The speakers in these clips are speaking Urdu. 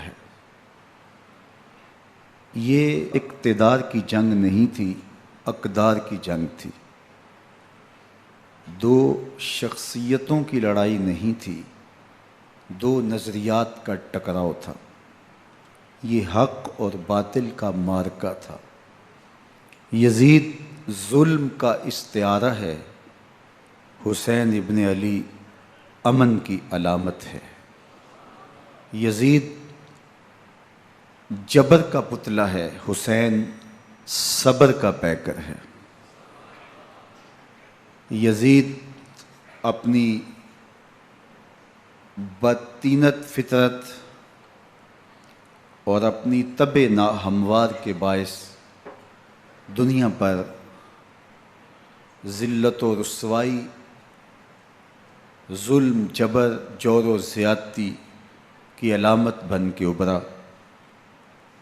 ہے۔ یہ اقتدار کی جنگ نہیں تھی، اقدار کی جنگ تھی۔ دو شخصیتوں کی لڑائی نہیں تھی، دو نظریات کا ٹکراؤ تھا۔ یہ حق اور باطل کا معرکہ تھا۔ یزید ظلم کا استعارہ ہے، حسین ابن علی امن کی علامت ہے۔ یزید جبر کا پتلا ہے، حسین صبر کا پیکر ہے۔ یزید اپنی بدطینت فطرت اور اپنی طبع ناہموار کے باعث دنیا پر ذلت و رسوائی، ظلم، جبر، جور و زیادتی کی علامت بن کے ابھرا،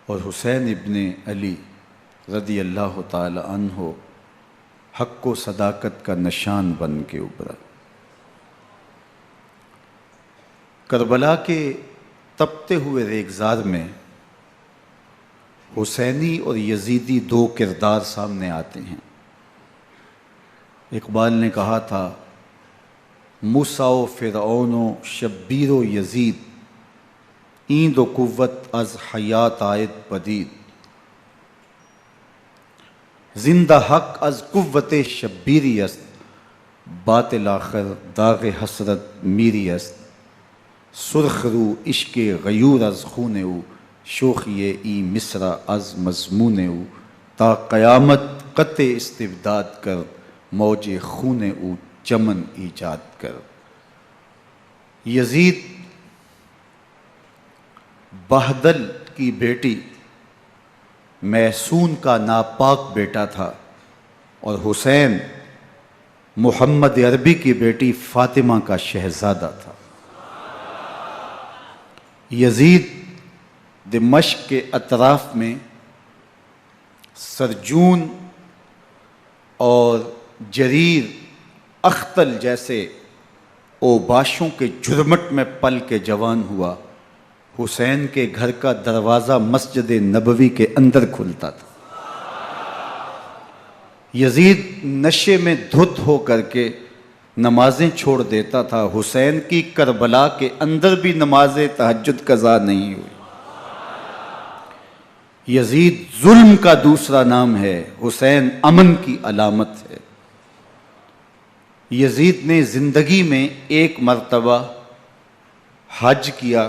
اور حسین ابن علی رضی اللہ تعالی عنہ حق و صداقت کا نشان بن کے ابھرا۔ کربلا کے تپتے ہوئے ریگزار میں حسینی اور یزیدی دو کردار سامنے آتے ہیں۔ اقبال نے کہا تھا، موسیٰ و فرعون و شبیر و یزید، این دو قوت از حیات آید پدید، زندہ حق از قوت شبیری است، باطل آخر داغ حسرت میری است، سرخ رو عشق غیور از خون او، شوخی این مصرع از مضمون او، تا قیامت قطع استبداد کر، موج خون او چمن ایجاد کر۔ یزید بہدل کی بیٹی محسون کا ناپاک بیٹا تھا، اور حسین محمد عربی کی بیٹی فاطمہ کا شہزادہ تھا۔ یزید دمشق کے اطراف میں سرجون اور جریر اختل جیسے اوباشوں کے جھرمٹ میں پل کے جوان ہوا۔ حسین کے گھر کا دروازہ مسجد نبوی کے اندر کھلتا تھا۔ یزید نشے میں دھت ہو کر کے نمازیں چھوڑ دیتا تھا۔ حسین کی کربلا کے اندر بھی نماز تہجد قضا نہیں ہوئی۔ یزید ظلم کا دوسرا نام ہے، حسین امن کی علامت ہے۔ یزید نے زندگی میں ایک مرتبہ حج کیا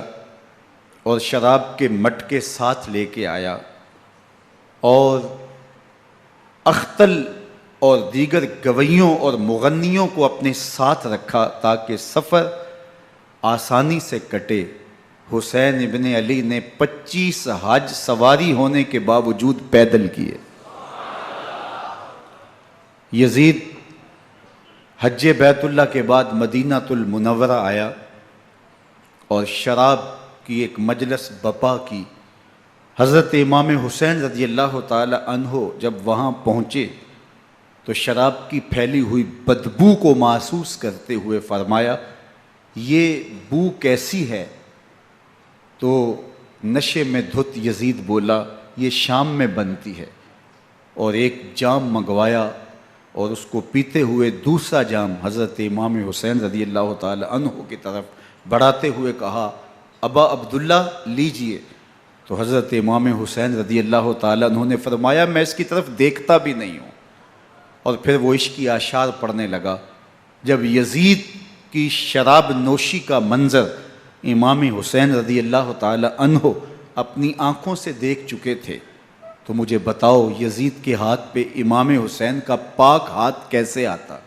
اور شراب کے مٹکے ساتھ لے کے آیا، اور اختل اور دیگر گویوں اور مغنیوں کو اپنے ساتھ رکھا تاکہ سفر آسانی سے کٹے۔ حسین ابن علی نے 25 حج سواری ہونے کے باوجود پیدل کیے۔ یزید حج بیت اللہ کے بعد مدینہ المنورہ آیا اور شراب کی ایک مجلس بپا کی۔ حضرت امام حسین رضی اللہ تعالی عنہ جب وہاں پہنچے تو شراب کی پھیلی ہوئی بدبو کو محسوس کرتے ہوئے فرمایا، یہ بو کیسی ہے؟ تو نشے میں دھت یزید بولا، یہ شام میں بنتی ہے، اور ایک جام منگوایا اور اس کو پیتے ہوئے دوسرا جام حضرت امام حسین رضی اللہ تعالی عنہ کی طرف بڑھاتے ہوئے کہا، ابا عبداللہ لیجئے۔ تو حضرت امام حسین رضی اللہ تعالی عنہ نے فرمایا، میں اس کی طرف دیکھتا بھی نہیں ہوں، اور پھر وہ عشقی اشعار پڑھنے لگا۔ جب یزید کی شراب نوشی کا منظر امام حسین رضی اللہ تعالی عنہ اپنی آنکھوں سے دیکھ چکے تھے تو مجھے بتاؤ یزید کے ہاتھ پہ امام حسین کا پاک ہاتھ کیسے آتا؟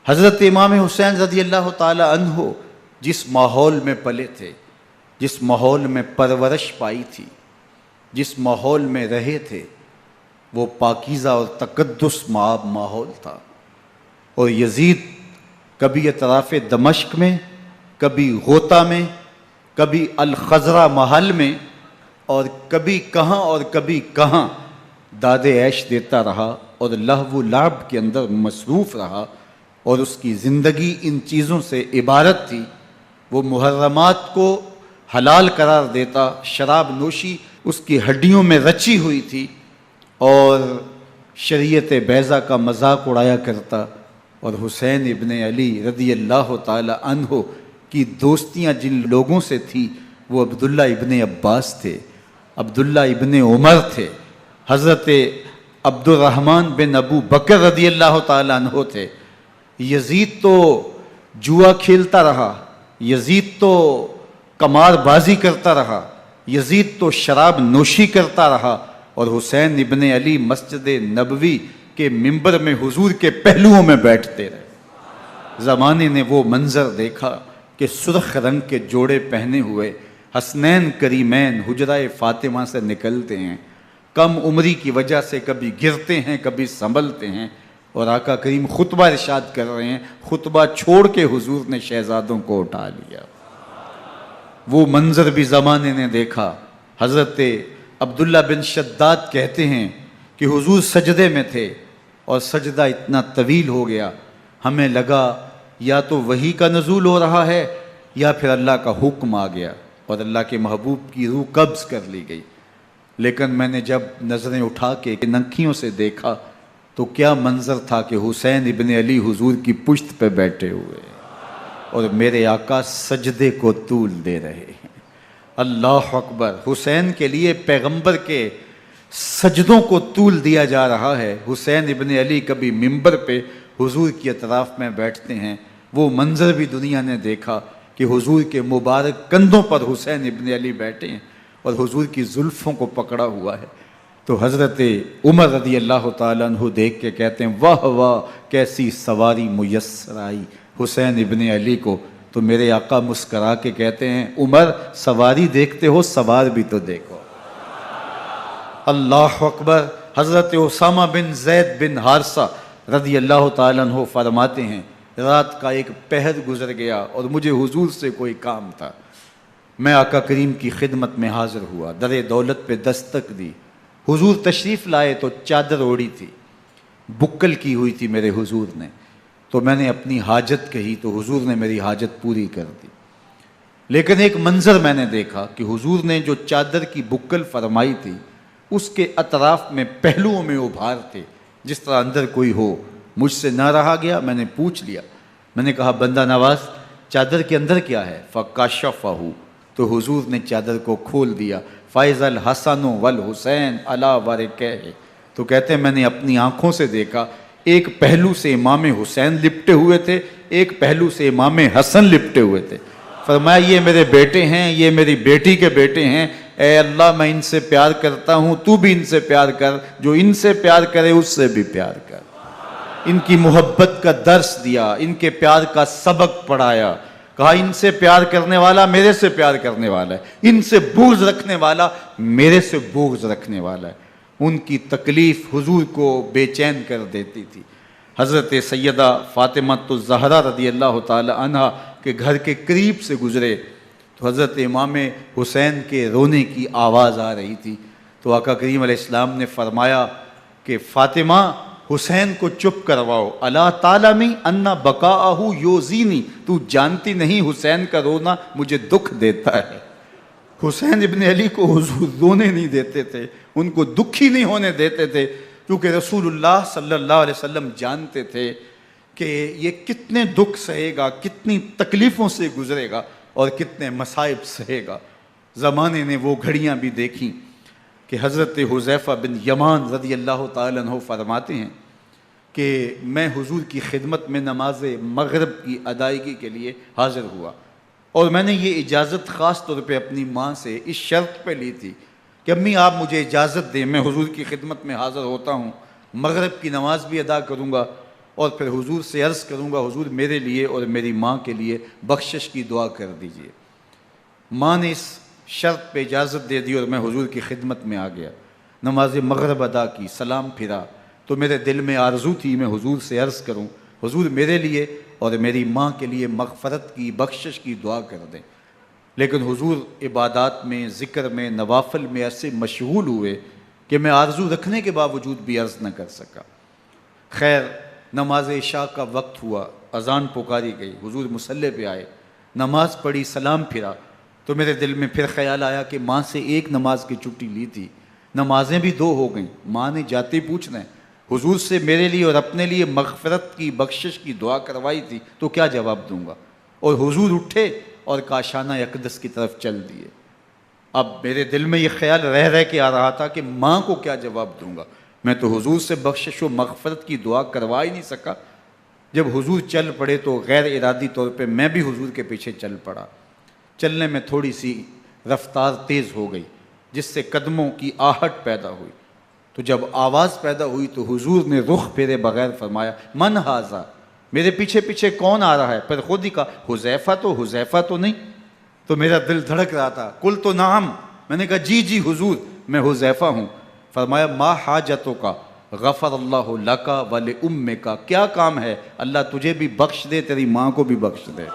حضرت امام حسین رضی اللہ تعالی عنہ جس ماحول میں پلے تھے، جس ماحول میں پرورش پائی تھی، جس ماحول میں رہے تھے، وہ پاکیزہ اور تقدس مآب ماحول تھا۔ اور یزید کبھی اطراف دمشق میں، کبھی غوطہ میں، کبھی الخضرہ محل میں، اور کبھی کہاں داد عیش دیتا رہا اور لہو و لعب کے اندر مصروف رہا، اور اس کی زندگی ان چیزوں سے عبارت تھی۔ وہ محرمات کو حلال قرار دیتا، شراب نوشی اس کی ہڈیوں میں رچی ہوئی تھی، اور شریعت بیضا کا مذاق اڑایا کرتا، اور حسین ابن علی رضی اللہ تعالی عنہ کی دوستیاں جن لوگوں سے تھی وہ عبداللہ ابن عباس تھے، عبداللہ ابن عمر تھے، حضرت عبد الرحمن بن ابو بکر رضی اللہ تعالی عنہ تھے۔ یزید تو جوا کھیلتا رہا، یزید تو قمار بازی کرتا رہا، یزید تو شراب نوشی کرتا رہا، اور حسین ابن علی مسجد نبوی کے ممبر میں حضور کے پہلوؤں میں بیٹھتے رہے۔ زمانے نے وہ منظر دیکھا کہ سرخ رنگ کے جوڑے پہنے ہوئے حسنین کریمین حجرہ فاطمہ سے نکلتے ہیں، کم عمری کی وجہ سے کبھی گرتے ہیں کبھی سنبھلتے ہیں، اور آقا کریم خطبہ ارشاد کر رہے ہیں، خطبہ چھوڑ کے حضور نے شہزادوں کو اٹھا لیا۔ وہ منظر بھی زمانے نے دیکھا۔ حضرت عبداللہ بن شداد کہتے ہیں کہ حضور سجدے میں تھے اور سجدہ اتنا طویل ہو گیا، ہمیں لگا یا تو وحی کا نزول ہو رہا ہے یا پھر اللہ کا حکم آ گیا اور اللہ کے محبوب کی روح قبض کر لی گئی۔ لیکن میں نے جب نظریں اٹھا کے ننکیوں سے دیکھا تو کیا منظر تھا کہ حسین ابن علی حضور کی پشت پہ بیٹھے ہوئے اور میرے آقا سجدے کو طول دے رہے ہیں۔ اللہ اکبر! حسین کے لیے پیغمبر کے سجدوں کو طول دیا جا رہا ہے۔ حسین ابن علی کبھی ممبر پہ حضور کی اطراف میں بیٹھتے ہیں، وہ منظر بھی دنیا نے دیکھا کہ حضور کے مبارک کندھوں پر حسین ابن علی بیٹھے ہیں اور حضور کی زلفوں کو پکڑا ہوا ہے۔ تو حضرت عمر رضی اللہ تعالیٰ عنہ دیکھ کے کہتے ہیں واہ واہ کیسی سواری میسر آئی حسین ابن علی کو۔ تو میرے آقا مسکرا کے کہتے ہیں عمر سواری دیکھتے ہو سوار بھی تو دیکھو۔ اللہ اکبر! حضرت اسامہ بن زید بن حارثہ رضی اللہ تعالیٰ عنہ فرماتے ہیں رات کا ایک پہر گزر گیا اور مجھے حضور سے کوئی کام تھا، میں آقا کریم کی خدمت میں حاضر ہوا، در دولت پہ دستک دی، حضور تشریف لائے تو چادر اوڑی تھی، بکل کی ہوئی تھی میرے حضور نے، تو میں نے اپنی حاجت کہی تو حضور نے میری حاجت پوری کر دی۔ لیکن ایک منظر میں نے دیکھا کہ حضور نے جو چادر کی بکل فرمائی تھی اس کے اطراف میں پہلوؤں میں ابھار تھے جس طرح اندر کوئی ہو۔ مجھ سے نہ رہا گیا، میں نے پوچھ لیا، میں نے کہا بندہ نواز چادر کے اندر کیا ہے؟ فَكَشَفَهُ، تو حضور نے چادر کو کھول دیا۔ فَإِذَا الْحَسَنُ وَالْحُسَيْنُ عَلَىٰ وَرِكَيْهِ، تو کہتے ہیں میں نے اپنی آنکھوں سے دیکھا ایک پہلو سے امام حسین لپٹے ہوئے تھے، ایک پہلو سے امام حسن لپٹے ہوئے تھے۔ فرمایا یہ میرے بیٹے ہیں، یہ میری بیٹی کے بیٹے ہیں، اے اللہ میں ان سے پیار کرتا ہوں، تو بھی ان سے پیار کر، جو ان سے پیار کرے اس سے بھی پیار کر۔ ان کی محبت کا درس دیا، ان کے پیار کا سبق پڑھایا، کہا ان سے پیار کرنے والا میرے سے پیار کرنے والا ہے، ان سے بغض رکھنے والا میرے سے بغض رکھنے والا ہے۔ ان کی تکلیف حضور کو بے چین کر دیتی تھی۔ حضرت سیدہ فاطمہ الزہرا رضی اللہ تعالی عنہ کے گھر کے قریب سے گزرے تو حضرت امام حسین کے رونے کی آواز آ رہی تھی، تو آقا کریم علیہ السلام نے فرمایا کہ فاطمہ حسین کو چپ کرواؤ، الا تعلمی ان بقاءہ یوزینی، تو جانتی نہیں حسین کا رونا مجھے دکھ دیتا ہے۔ حسین ابن علی کو حضور رونے نہیں دیتے تھے، ان کو دکھی نہیں ہونے دیتے تھے، کیونکہ رسول اللہ صلی اللہ علیہ وسلم جانتے تھے کہ یہ کتنے دکھ سہے گا، کتنی تکلیفوں سے گزرے گا اور کتنے مصائب سہے گا۔ زمانے نے وہ گھڑیاں بھی دیکھیں کہ حضرت حذیفہ بن یمان رضی اللہ تعالیٰ عنہ فرماتے ہیں کہ میں حضور کی خدمت میں نماز مغرب کی ادائیگی کے لیے حاضر ہوا، اور میں نے یہ اجازت خاص طور پہ اپنی ماں سے اس شرط پہ لی تھی کہ امی آپ مجھے اجازت دیں، میں حضور کی خدمت میں حاضر ہوتا ہوں، مغرب کی نماز بھی ادا کروں گا اور پھر حضور سے عرض کروں گا حضور میرے لیے اور میری ماں کے لیے بخشش کی دعا کر دیجئے۔ ماں نے اس شرط پہ اجازت دے دی اور میں حضور کی خدمت میں آ گیا، نماز مغرب ادا کی، سلام پھرا تو میرے دل میں آرزو تھی میں حضور سے عرض کروں حضور میرے لیے اور میری ماں کے لیے مغفرت کی بخشش کی دعا کر دیں، لیکن حضور عبادات میں ذکر میں نوافل میں ایسے مشغول ہوئے کہ میں آرزو رکھنے کے باوجود بھی عرض نہ کر سکا۔ خیر نماز عشاء کا وقت ہوا، اذان پکاری گئی، حضور مصلی پہ آئے، نماز پڑھی، سلام پھرا تو میرے دل میں پھر خیال آیا کہ ماں سے ایک نماز کی چھٹی لی تھی، نمازیں بھی 2 ہو گئیں، ماں نے جاتے پوچھنا ہے حضور سے میرے لیے اور اپنے لیے مغفرت کی بخشش کی دعا کروائی تھی تو کیا جواب دوں گا؟ اور حضور اٹھے اور کاشانہ اقدس کی طرف چل دیے۔ اب میرے دل میں یہ خیال رہ کے آ رہا تھا کہ ماں کو کیا جواب دوں گا؟ میں تو حضور سے بخشش و مغفرت کی دعا کروا ہی نہیں سکا۔ جب حضور چل پڑے تو غیر ارادی طور پہ میں بھی حضور کے پیچھے چل پڑا۔ چلنے میں تھوڑی سی رفتار تیز ہو گئی جس سے قدموں کی آہٹ پیدا ہوئی، تو جب آواز پیدا ہوئی تو حضور نے رخ پھیرے بغیر فرمایا من ھذا، میرے پیچھے پیچھے کون آ رہا ہے؟ پھر خود ہی کہا حذیفہ تو نہیں؟ تو میرا دل دھڑک رہا تھا، قل تو نعم، میں نے کہا جی حضور میں حذیفہ ہوں۔ فرمایا ما حاجتک غفر اللہ لک ولامک، کیا کام ہے؟ اللہ تجھے بھی بخش دے، تیری ماں کو بھی بخش دے۔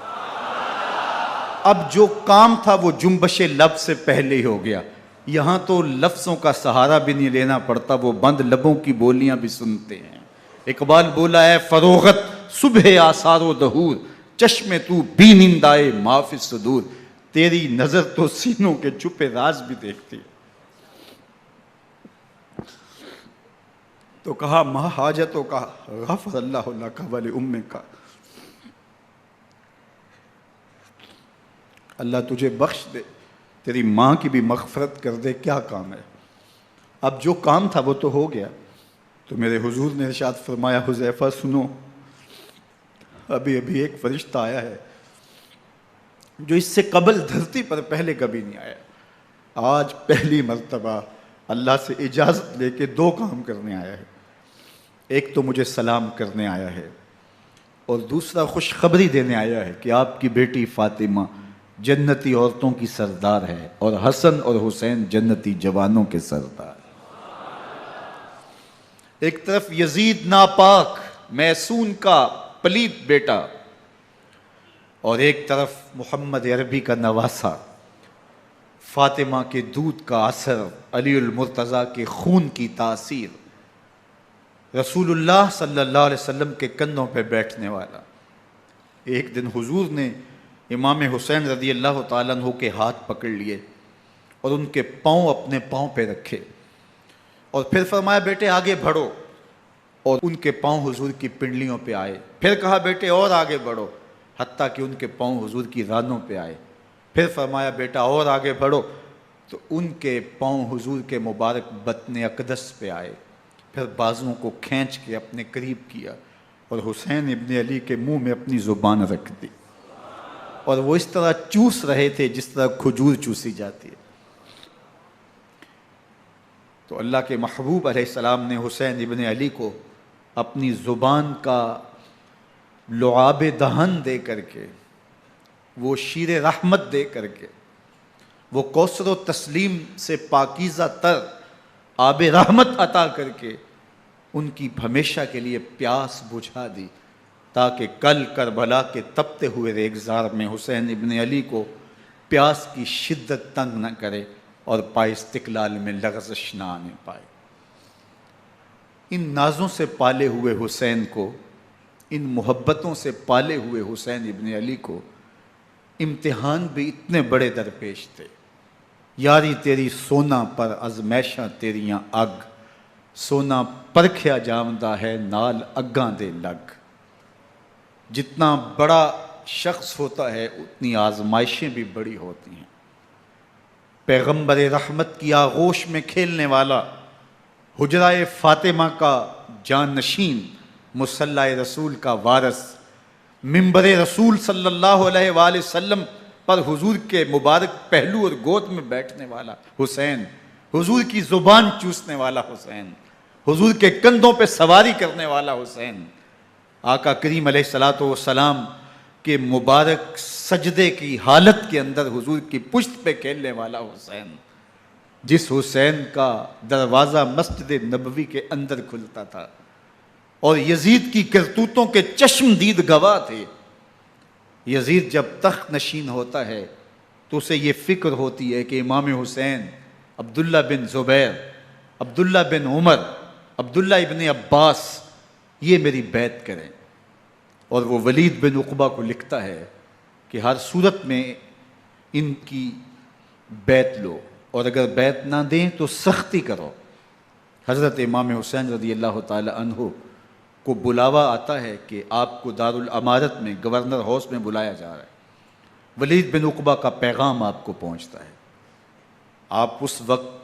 اب جو کام تھا وہ جنبش لب سے پہلے ہی ہو گیا، یہاں تو لفظوں کا سہارا بھی نہیں لینا پڑتا، وہ بند لبوں کی بولیاں بھی سنتے ہیں۔ اقبال بولا ہے فروغت صبح آثار و دہور، چشم تو بی نندائے ما فی الصدور، تیری نظر تو سینوں کے چھپے راز بھی دیکھتی ہے۔ تو کہا ما حاجتوں کا غفر اللہ لک ولامک، اللہ تجھے بخش دے، تیری ماں کی بھی مغفرت کر دے، کیا کام ہے؟ اب جو کام تھا وہ تو ہو گیا۔ تو میرے حضور نے ارشاد فرمایا حذیفہ سنو، ابھی ایک فرشتہ آیا ہے جو اس سے قبل دھرتی پر پہلے کبھی نہیں آیا، آج پہلی مرتبہ اللہ سے اجازت لے کے 2 کام کرنے آیا ہے۔ ایک تو مجھے سلام کرنے آیا ہے اور دوسرا خوشخبری دینے آیا ہے کہ آپ کی بیٹی فاطمہ جنتی عورتوں کی سردار ہے اور حسن اور حسین جنتی جوانوں کے سردار۔ ایک طرف یزید ناپاک میسون کا پلیت بیٹا اور ایک طرف محمد عربی کا نواسا، فاطمہ کے دودھ کا اثر، علی المرتضیٰ کے خون کی تاثیر، رسول اللہ صلی اللہ علیہ وسلم کے کندھوں پہ بیٹھنے والا۔ ایک دن حضور نے امام حسین رضی اللہ تعالیٰ عنہ کے ہاتھ پکڑ لیے اور ان کے پاؤں اپنے پاؤں پہ رکھے اور پھر فرمایا بیٹے آگے بڑھو، اور ان کے پاؤں حضور کی پنڈلیوں پہ آئے۔ پھر کہا بیٹے اور آگے بڑھو، حتیٰ کہ ان کے پاؤں حضور کی رانوں پہ آئے۔ پھر فرمایا بیٹا اور آگے بڑھو، تو ان کے پاؤں حضور کے مبارک بطن اقدس پہ آئے۔ پھر بازوؤں کو کھینچ کے اپنے قریب کیا اور حسین ابن علی کے منہ میں اپنی زبان رکھ دی، اور وہ اس طرح چوس رہے تھے جس طرح کھجور چوسی جاتی ہے۔ تو اللہ کے محبوب علیہ السلام نے حسین ابن علی کو اپنی زبان کا لعاب دہن دے کر کے، وہ شیر رحمت دے کر کے، وہ کوثر و تسلیم سے پاکیزہ تر آب رحمت عطا کر کے ان کی ہمیشہ کے لیے پیاس بجھا دی، تاکہ کل کربلا کے تپتے ہوئے ریگزار میں حسین ابن علی کو پیاس کی شدت تنگ نہ کرے اور پائے استقلال میں لغزش نہ آنے پائے۔ ان نازوں سے پالے ہوئے حسین کو، ان محبتوں سے پالے ہوئے حسین ابن علی کو امتحان بھی اتنے بڑے درپیش تھے۔ یاری تیری سونا پر ازمیشاں تیریاں اگ، سونا پرکھیا جامدہ ہے نال اگاں دے لگ۔ جتنا بڑا شخص ہوتا ہے اتنی آزمائشیں بھی بڑی ہوتی ہیں۔ پیغمبر رحمت کی آغوش میں کھیلنے والا، حجرہ فاطمہ کا جانشین، مصلی رسول کا وارث، منبر رسول صلی اللہ علیہ وآلہ وسلم پر حضور کے مبارک پہلو اور گود میں بیٹھنے والا حسین، حضور کی زبان چوسنے والا حسین، حضور کے کندھوں پہ سواری کرنے والا حسین، آقا کریم علیہ الصلوۃ والسلام کے مبارک سجدے کی حالت کے اندر حضور کی پشت پہ کھیلنے والا حسین، جس حسین کا دروازہ مسجد نبوی کے اندر کھلتا تھا اور یزید کی کرتوتوں کے چشم دید گواہ تھے۔ یزید جب تخت نشین ہوتا ہے تو اسے یہ فکر ہوتی ہے کہ امام حسین، عبداللہ بن زبیر، عبداللہ بن عمر، عبداللہ ابن عباس یہ میری بیعت کریں، اور وہ ولید بن عقبہ کو لکھتا ہے کہ ہر صورت میں ان کی بیعت لو، اور اگر بیعت نہ دیں تو سختی کرو۔ حضرت امام حسین رضی اللہ تعالی عنہ کو بلاوا آتا ہے کہ آپ کو دارالامارت میں گورنر ہاؤس میں بلایا جا رہا ہے، ولید بن عقبہ کا پیغام آپ کو پہنچتا ہے۔ آپ اس وقت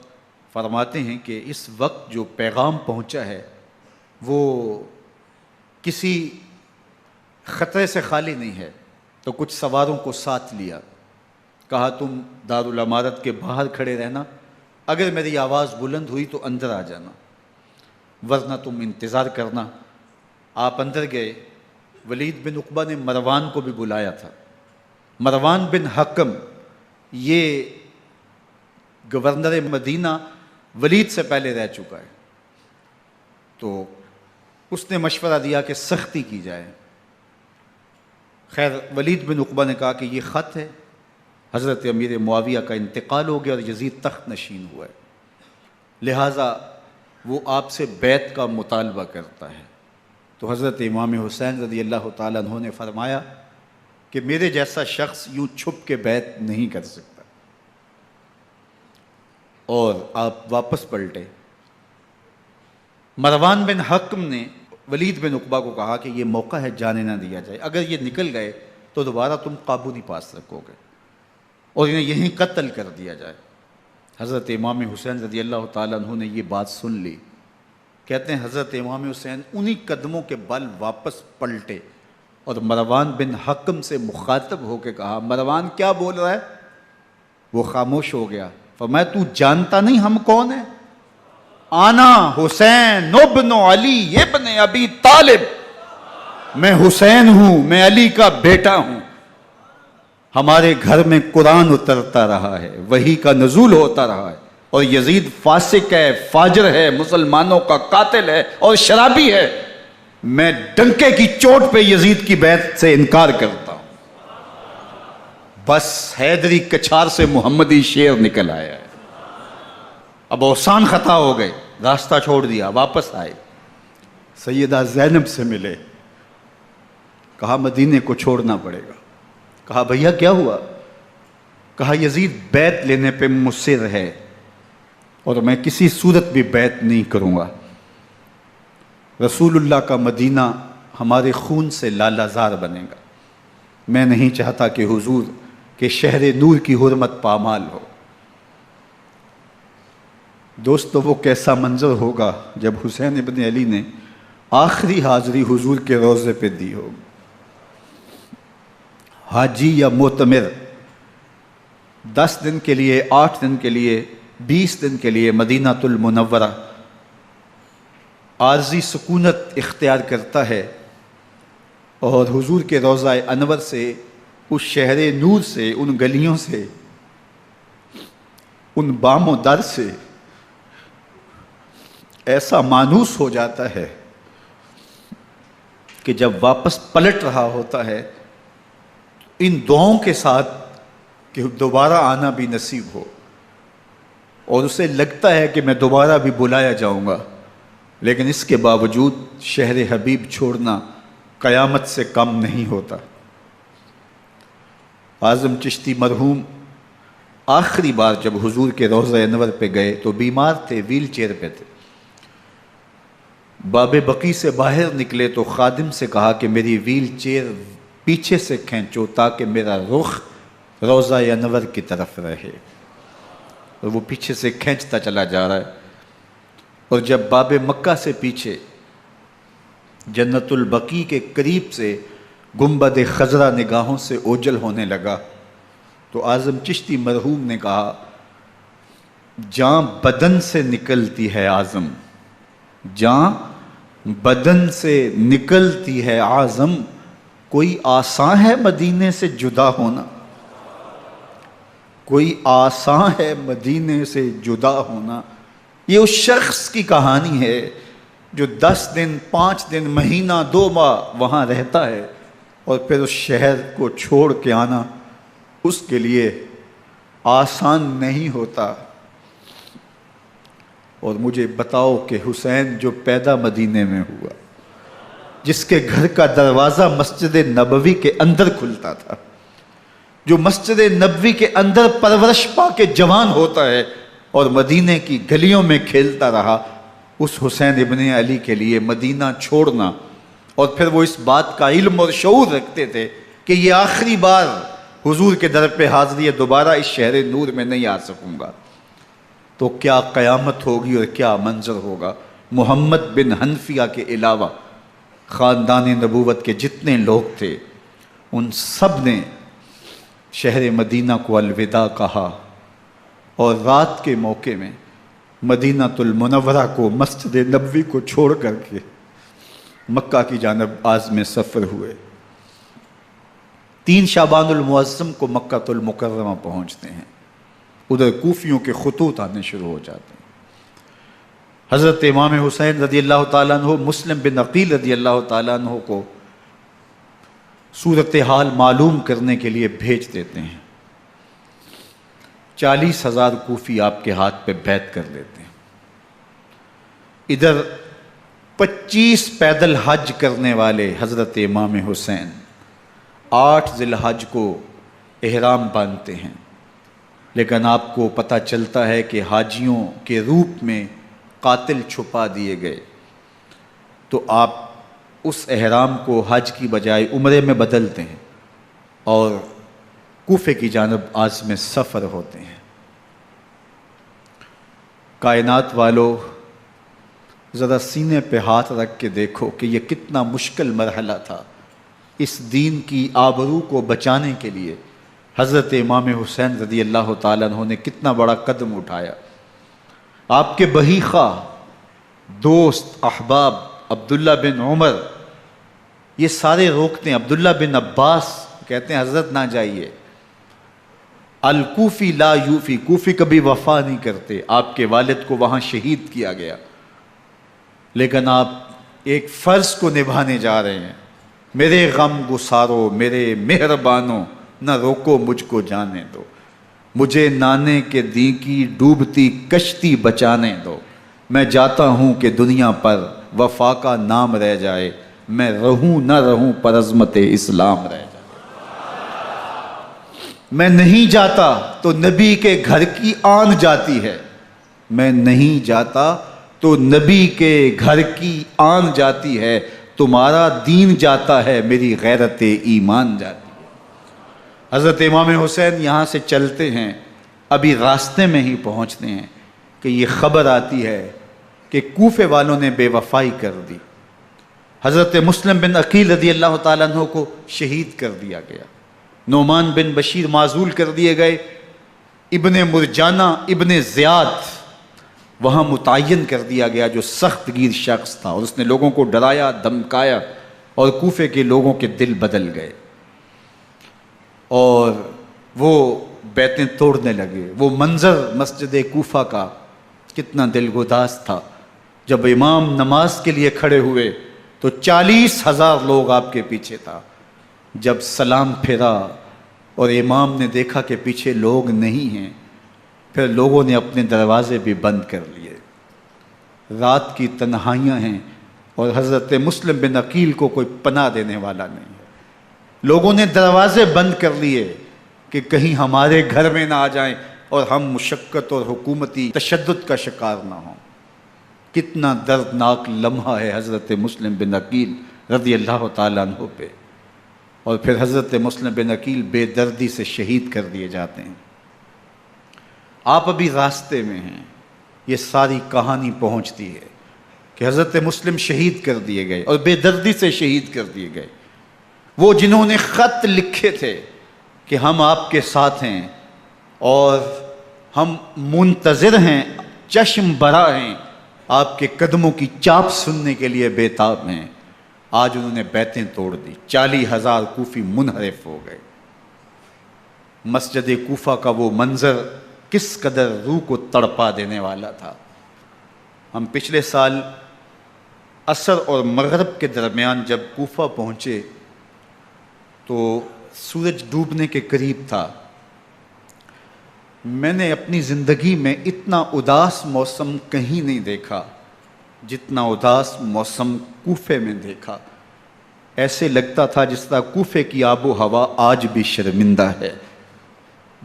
فرماتے ہیں کہ اس وقت جو پیغام پہنچا ہے وہ کسی خطرے سے خالی نہیں ہے، تو کچھ سواروں کو ساتھ لیا، کہا تم دارالامارت کے باہر کھڑے رہنا، اگر میری آواز بلند ہوئی تو اندر آ جانا، ورنہ تم انتظار کرنا۔ آپ اندر گئے۔ ولید بن عقبہ نے مروان کو بھی بلایا تھا۔ مروان بن حکم یہ گورنر مدینہ ولید سے پہلے رہ چکا ہے، تو اس نے مشورہ دیا کہ سختی کی جائے۔ خیر ولید بن عقبہ نے کہا کہ یہ خط ہے، حضرت امیر معاویہ کا انتقال ہو گیا اور یزید تخت نشین ہوا ہے، لہٰذا وہ آپ سے بیعت کا مطالبہ کرتا ہے۔ تو حضرت امام حسین رضی اللہ تعالیٰ عنہ نے فرمایا کہ میرے جیسا شخص یوں چھپ کے بیعت نہیں کر سکتا، اور آپ واپس پلٹے۔ مروان بن حکم نے ولید بن عقبہ کو کہا کہ یہ موقع ہے، جانے نہ دیا جائے، اگر یہ نکل گئے تو دوبارہ تم قابو نہیں پا سکو گے، اور انہیں یہیں قتل کر دیا جائے۔ حضرت امام حسین رضی اللہ تعالیٰ عنہ نے یہ بات سن لی۔ کہتے ہیں حضرت امام حسین انہی قدموں کے بل واپس پلٹے اور مروان بن حکم سے مخاطب ہو کے کہا، مروان کیا بول رہا ہے؟ وہ خاموش ہو گیا۔ فرمایا تو جانتا نہیں ہم کون ہیں؟ آنا حسین ابن علی ابن ابی طالب، میں حسین ہوں، میں علی کا بیٹا ہوں، ہمارے گھر میں قرآن اترتا رہا ہے، وحی کا نزول ہوتا رہا ہے، اور یزید فاسق ہے، فاجر ہے، مسلمانوں کا قاتل ہے اور شرابی ہے، میں ڈنکے کی چوٹ پہ یزید کی بیعت سے انکار کرتا ہوں۔ بس حیدری کچھار سے محمدی شیر نکل آیا ہے۔ اب اوسان خطا ہو گئے، راستہ چھوڑ دیا، واپس آئے، سیدہ زینب سے ملے، کہا مدینے کو چھوڑنا پڑے گا۔ کہا بھیا کیا ہوا؟ کہا یزید بیعت لینے پہ مصر ہے اور میں کسی صورت بھی بیعت نہیں کروں گا۔ رسول اللہ کا مدینہ ہمارے خون سے لالہ زار بنے گا، میں نہیں چاہتا کہ حضور کے شہر نور کی حرمت پامال ہو۔ دوستو وہ کیسا منظر ہوگا جب حسین ابن علی نے آخری حاضری حضور کے روضے پہ دی ہوگی۔ حاجی یا معتمر 10 دن کے لیے، 8 دن کے لیے، 20 دن کے لیے مدینہ المنورہ عارضی سکونت اختیار کرتا ہے، اور حضور کے روضہ انور سے، اس شہر نور سے، ان گلیوں سے، ان بام و در سے ایسا مانوس ہو جاتا ہے کہ جب واپس پلٹ رہا ہوتا ہے ان دعاؤں کے ساتھ کہ دوبارہ آنا بھی نصیب ہو، اور اسے لگتا ہے کہ میں دوبارہ بھی بلایا جاؤں گا، لیکن اس کے باوجود شہر حبیب چھوڑنا قیامت سے کم نہیں ہوتا۔ اعظم چشتی مرحوم آخری بار جب حضور کے روضہ انور پہ گئے تو بیمار تھے، ویل چیئر پہ تھے۔ باب بقی سے باہر نکلے تو خادم سے کہا کہ میری ویل چیئر پیچھے سے کھینچو تاکہ میرا رخ روضہ انور کی طرف رہے، اور وہ پیچھے سے کھینچتا چلا جا رہا ہے، اور جب باب مکہ سے پیچھے جنت البقیع کے قریب سے گنبد خضرا نگاہوں سے اوجل ہونے لگا تو اعظم چشتی مرحوم نے کہا، جان بدن سے نکلتی ہے اعظم، جان بدن سے نکلتی ہے اعظم، کوئی آسان ہے مدینے سے جدا ہونا، کوئی آسان ہے مدینے سے جدا ہونا۔ یہ اس شخص کی کہانی ہے جو 10 دن، 5 دن، مہینہ، 2 ماہ وہاں رہتا ہے، اور پھر اس شہر کو چھوڑ کے آنا اس کے لیے آسان نہیں ہوتا۔ اور مجھے بتاؤ کہ حسین جو پیدا مدینے میں ہوا، جس کے گھر کا دروازہ مسجد نبوی کے اندر کھلتا تھا، جو مسجد نبوی کے اندر پرورش پا کے جوان ہوتا ہے اور مدینے کی گلیوں میں کھیلتا رہا، اس حسین ابن علی کے لیے مدینہ چھوڑنا، اور پھر وہ اس بات کا علم اور شعور رکھتے تھے کہ یہ آخری بار حضور کے در پہ حاضری ہے، دوبارہ اس شہر نور میں نہیں آ سکوں گا، تو کیا قیامت ہوگی اور کیا منظر ہوگا۔ محمد بن حنفیہ کے علاوہ خاندان نبوت کے جتنے لوگ تھے ان سب نے شہر مدینہ کو الوداع کہا، اور رات کے موقع میں مدینہ المنورہ کو، مسجد نبوی کو چھوڑ کر کے مکہ کی جانب عازم سفر ہوئے۔ 3 شعبان المعظم کو مکہ المکرمہ پہنچتے ہیں، ادھر کوفیوں کے خطوط آنے شروع ہو جاتے ہیں۔ حضرت امام حسین رضی اللہ تعالیٰ عنہ مسلم بن عقیل رضی اللہ تعالیٰ عنہ کو صورتحال معلوم کرنے کے لیے بھیج دیتے ہیں۔ 40,000 کوفی آپ کے ہاتھ پہ بیعت کر لیتے ہیں۔ ادھر 25 پیدل حج کرنے والے حضرت امام حسین 8 ذی الحج کو احرام باندھتے ہیں، لیکن آپ کو پتہ چلتا ہے کہ حاجیوں کے روپ میں قاتل چھپا دیے گئے، تو آپ اس احرام کو حج کی بجائے عمرے میں بدلتے ہیں اور کوفے کی جانب عازم سفر ہوتے ہیں۔ کائنات والو، ذرا سینے پہ ہاتھ رکھ کے دیکھو کہ یہ کتنا مشکل مرحلہ تھا۔ اس دین کی آبرو کو بچانے کے لیے حضرت امام حسین رضی اللہ تعالیٰ عنہ نے کتنا بڑا قدم اٹھایا۔ آپ کے بہی خواہ، دوست، احباب عبداللہ بن عمر یہ سارے روکتے ہیں۔ عبداللہ بن عباس کہتے ہیں حضرت نہ جائیے، الکوفی لا یوفی، کوفی کبھی وفا نہیں کرتے، آپ کے والد کو وہاں شہید کیا گیا، لیکن آپ ایک فرض کو نبھانے جا رہے ہیں۔ میرے غم گسارو، میرے مہربانوں، نہ روکو مجھ کو جانے دو، مجھے نانے کے دی کی ڈوبتی کشتی بچانے دو، میں جاتا ہوں کہ دنیا پر وفا کا نام رہ جائے، میں رہوں نہ رہوں پر عظمت اسلام رہ جائے۔ میں نہیں جاتا تو نبی کے گھر کی آن جاتی ہے، میں نہیں جاتا تو نبی کے گھر کی آن جاتی ہے، تمہارا دین جاتا ہے، میری غیرت ایمان جاتی ہے۔ حضرت امام حسین یہاں سے چلتے ہیں، ابھی راستے میں ہی پہنچتے ہیں کہ یہ خبر آتی ہے کہ کوفے والوں نے بے وفائی کر دی، حضرت مسلم بن عقیل رضی اللہ تعالیٰ عنہ کو شہید کر دیا گیا، نعمان بن بشیر معزول کر دیے گئے، ابن مرجانہ ابن زیاد وہاں متعین کر دیا گیا جو سخت گیر شخص تھا، اور اس نے لوگوں کو ڈرایا، دھمکایا، اور کوفے کے لوگوں کے دل بدل گئے اور وہ بیعتیں توڑنے لگے۔ وہ منظر مسجد کوفہ کا کتنا دل گداز تھا، جب امام نماز کے لیے کھڑے ہوئے تو 40,000 لوگ آپ کے پیچھے تھا۔ جب سلام پھیرا اور امام نے دیکھا کہ پیچھے لوگ نہیں ہیں، پھر لوگوں نے اپنے دروازے بھی بند کر لیے۔ رات کی تنہائیاں ہیں اور حضرت مسلم بن عقیل کو کوئی پناہ دینے والا نہیں ہے، لوگوں نے دروازے بند کر لیے کہ کہیں ہمارے گھر میں نہ آ جائیں اور ہم مشقت اور حکومتی تشدد کا شکار نہ ہوں۔ کتنا دردناک لمحہ ہے حضرت مسلم بن عقیل رضی اللہ تعالیٰ عنہ پہ، اور پھر حضرت مسلم بن عقیل بے دردی سے شہید کر دیے جاتے ہیں۔ آپ ابھی راستے میں ہیں، یہ ساری کہانی پہنچتی ہے کہ حضرت مسلم شہید کر دیے گئے اور بے دردی سے شہید کر دیے گئے۔ وہ جنہوں نے خط لکھے تھے کہ ہم آپ کے ساتھ ہیں اور ہم منتظر ہیں، چشم برا ہیں، آپ کے قدموں کی چاپ سننے کے لیے بےتاب ہیں، آج انہوں نے بیعتیں توڑ دی۔ 40,000 کوفی منحرف ہو گئے۔ مسجد کوفہ کا وہ منظر کس قدر روح کو تڑپا دینے والا تھا۔ ہم پچھلے سال عصر اور مغرب کے درمیان جب کوفہ پہنچے تو سورج ڈوبنے کے قریب تھا۔ میں نے اپنی زندگی میں اتنا اداس موسم کہیں نہیں دیکھا جتنا اداس موسم کوفے میں دیکھا۔ ایسے لگتا تھا جس طرح کوفے کی آب و ہوا آج بھی شرمندہ ہے،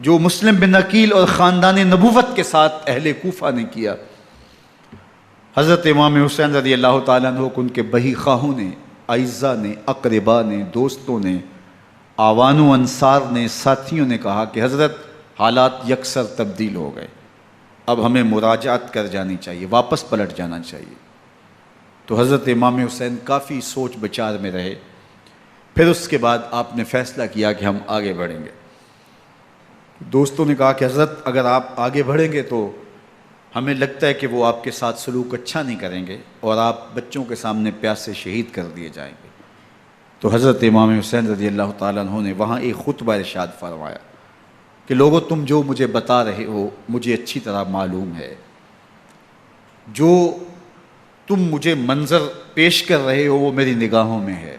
جو مسلم بن عقیل اور خاندان نبوت کے ساتھ اہل کوفہ نے کیا۔ حضرت امام حسین رضی اللہ تعالیٰ عنہ کو ان کے بہی خواہوں نے، اعزاء نے، اقربا نے، دوستوں نے، آوان و انصار نے، ساتھیوں نے کہا کہ حضرت حالات یکسر تبدیل ہو گئے، اب ہمیں مراجعت کر جانی چاہیے، واپس پلٹ جانا چاہیے۔ تو حضرت امام حسین کافی سوچ بچار میں رہے، پھر اس کے بعد آپ نے فیصلہ کیا کہ ہم آگے بڑھیں گے۔ دوستوں نے کہا کہ حضرت اگر آپ آگے بڑھیں گے تو ہمیں لگتا ہے کہ وہ آپ کے ساتھ سلوک اچھا نہیں کریں گے اور آپ بچوں کے سامنے پیاسے شہید کر دیے جائیں گے۔ تو حضرت امام حسین رضی اللہ تعالیٰ عنہ نے وہاں ایک خطبہ ارشاد فرمایا کہ لوگو تم جو مجھے بتا رہے ہو مجھے اچھی طرح معلوم ہے، جو تم مجھے منظر پیش کر رہے ہو وہ میری نگاہوں میں ہے،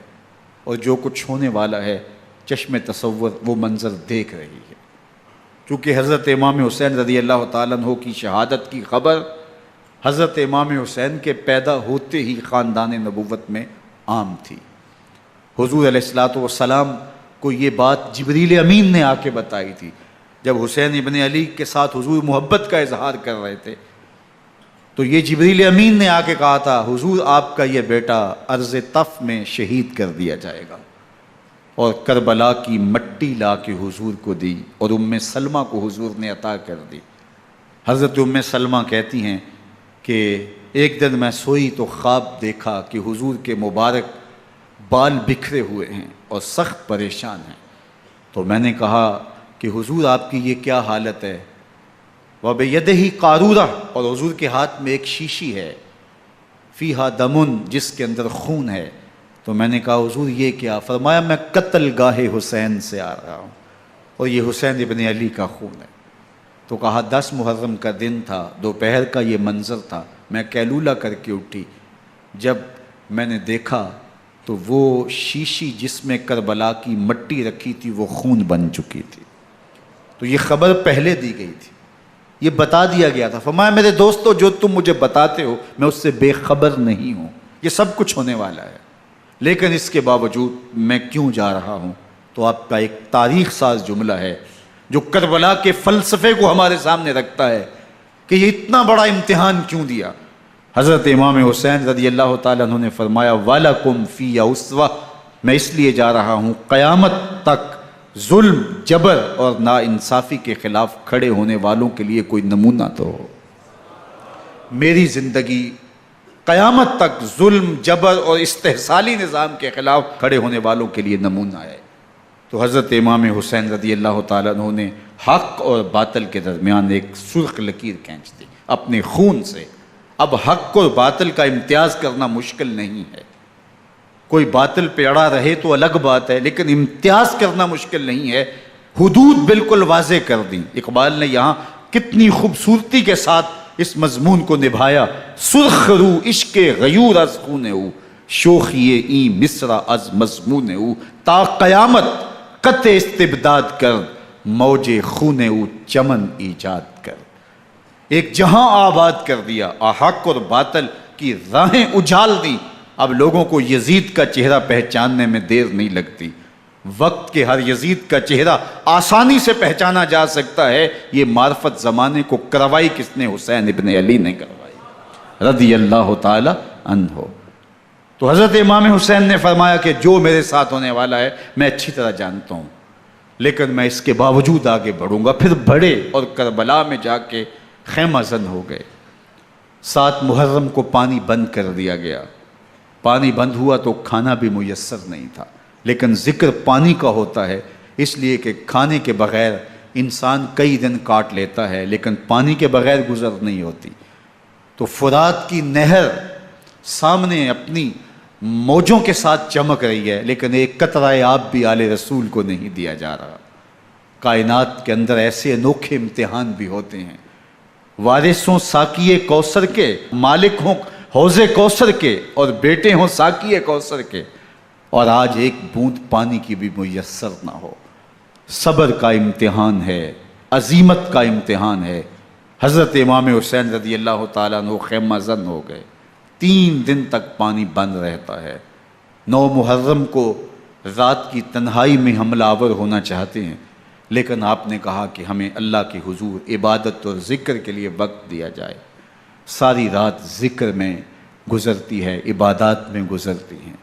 اور جو کچھ ہونے والا ہے چشم تصور وہ منظر دیکھ رہی ہے۔ چونکہ حضرت امام حسین رضی اللہ تعالیٰ عنہ کی شہادت کی خبر حضرت امام حسین کے پیدا ہوتے ہی خاندان نبوت میں عام تھی۔ حضور علیہ الصلوۃ والسلام کو یہ بات جبریل امین نے آ کے بتائی تھی جب حسین ابن علی کے ساتھ حضور محبت کا اظہار کر رہے تھے، تو یہ جبریل امین نے آ کے کہا تھا حضور آپ کا یہ بیٹا ارض طف میں شہید کر دیا جائے گا، اور کربلا کی مٹی لا کے حضور کو دی اور ام سلمہ کو حضور نے عطا کر دی۔ حضرت ام سلمہ کہتی ہیں کہ ایک دن میں سوئی تو خواب دیکھا کہ حضور کے مبارک بال بکھرے ہوئے ہیں اور سخت پریشان ہیں، تو میں نے کہا کہ حضور آپ کی یہ کیا حالت ہے؟ وَبِيَدِهِ قَارُورَةٌ، اور حضور کے ہاتھ میں ایک شیشی ہے، فِيهَا دَمٌ، جس کے اندر خون ہے۔ تو میں نے کہا حضور یہ کیا؟ فرمایا میں قتل گاہ حسین سے آ رہا ہوں اور یہ حسین ابن علی کا خون ہے۔ تو کہا 10 محرم کا دن تھا، دوپہر کا یہ منظر تھا، میں قیلولہ کر کے اٹھی، جب میں نے دیکھا تو وہ شیشی جس میں کربلا کی مٹی رکھی تھی وہ خون بن چکی تھی۔ تو یہ خبر پہلے دی گئی تھی، یہ بتا دیا گیا تھا۔ فرمایا میرے دوستو جو تم مجھے بتاتے ہو میں اس سے بے خبر نہیں ہوں، یہ سب کچھ ہونے والا ہے، لیکن اس کے باوجود میں کیوں جا رہا ہوں؟ تو آپ کا ایک تاریخ ساز جملہ ہے جو کربلا کے فلسفے کو ہمارے سامنے رکھتا ہے کہ یہ اتنا بڑا امتحان کیوں دیا۔ حضرت امام حسین رضی اللہ تعالیٰ عنہ نے فرمایا وَلَكُمْ فِيَّ أُسْوَةٌ، میں اس لیے جا رہا ہوں قیامت تک ظلم، جبر اور ناانصافی کے خلاف کھڑے ہونے والوں کے لیے کوئی نمونہ تو ہو۔ میری زندگی قیامت تک ظلم، جبر اور استحصالی نظام کے خلاف کھڑے ہونے والوں کے لیے نمونہ ہے۔ تو حضرت امام حسین رضی اللہ تعالیٰ عنہ نے حق اور باطل کے درمیان ایک سرخ لکیر کھینچ دی اپنے خون سے۔ اب حق اور باطل کا امتیاز کرنا مشکل نہیں ہے، کوئی باطل پہ اڑا رہے تو الگ بات ہے، لیکن امتیاز کرنا مشکل نہیں ہے۔ حدود بالکل واضح کر دی۔ اقبال نے یہاں کتنی خوبصورتی کے ساتھ اس مضمون کو نبھایا۔ سرخ رو عشق غیور از خون او، شوخی این مصرع از مضمون او، تا قیامت قطع استبداد کر، موج خون او چمن ایجاد کر۔ ایک جہاں آباد کر دیا، حق اور باطل کی راہیں اجال دی۔ اب لوگوں کو یزید کا چہرہ پہچاننے میں دیر نہیں لگتی، وقت کے ہر یزید کا چہرہ آسانی سے پہچانا جا سکتا ہے۔ یہ معرفت زمانے کو کروائی کس نے؟ حسین ابن علی نے کروائی رضی اللہ تعالی عنہ۔ تو حضرت امام حسین نے فرمایا کہ جو میرے ساتھ ہونے والا ہے میں اچھی طرح جانتا ہوں، لیکن میں اس کے باوجود آگے بڑھوں گا۔ پھر بڑھے اور کربلا میں جا کے خیمہ زن ہو گئے۔ 7 محرم کو پانی بند کر دیا گیا۔ پانی بند ہوا تو کھانا بھی میسر نہیں تھا، لیکن ذکر پانی کا ہوتا ہے اس لیے کہ کھانے کے بغیر انسان کئی دن کاٹ لیتا ہے، لیکن پانی کے بغیر گزر نہیں ہوتی۔ تو فرات کی نہر سامنے اپنی موجوں کے ساتھ چمک رہی ہے، لیکن ایک قطرہ آب بھی آل رسول کو نہیں دیا جا رہا۔ کائنات کے اندر ایسے انوکھے امتحان بھی ہوتے ہیں۔ وارث ہوں ساقی کوثر کے، مالک ہوں حوض کوثر کے، اور بیٹے ہوں ساقی کوثر کے، اور آج ایک بوند پانی کی بھی میسر نہ ہو۔ صبر کا امتحان ہے، عزیمت کا امتحان ہے۔ حضرت امام حسین رضی اللہ تعالیٰ عنہ خیمہ زن ہو گئے۔ 3 دن تک پانی بند رہتا ہے۔ 9 محرم کو رات کی تنہائی میں حملہ آور ہونا چاہتے ہیں، لیکن آپ نے کہا کہ ہمیں اللہ کے حضور عبادت اور ذکر کے لیے وقت دیا جائے۔ ساری رات ذکر میں گزرتی ہے، عبادات میں گزرتی ہیں۔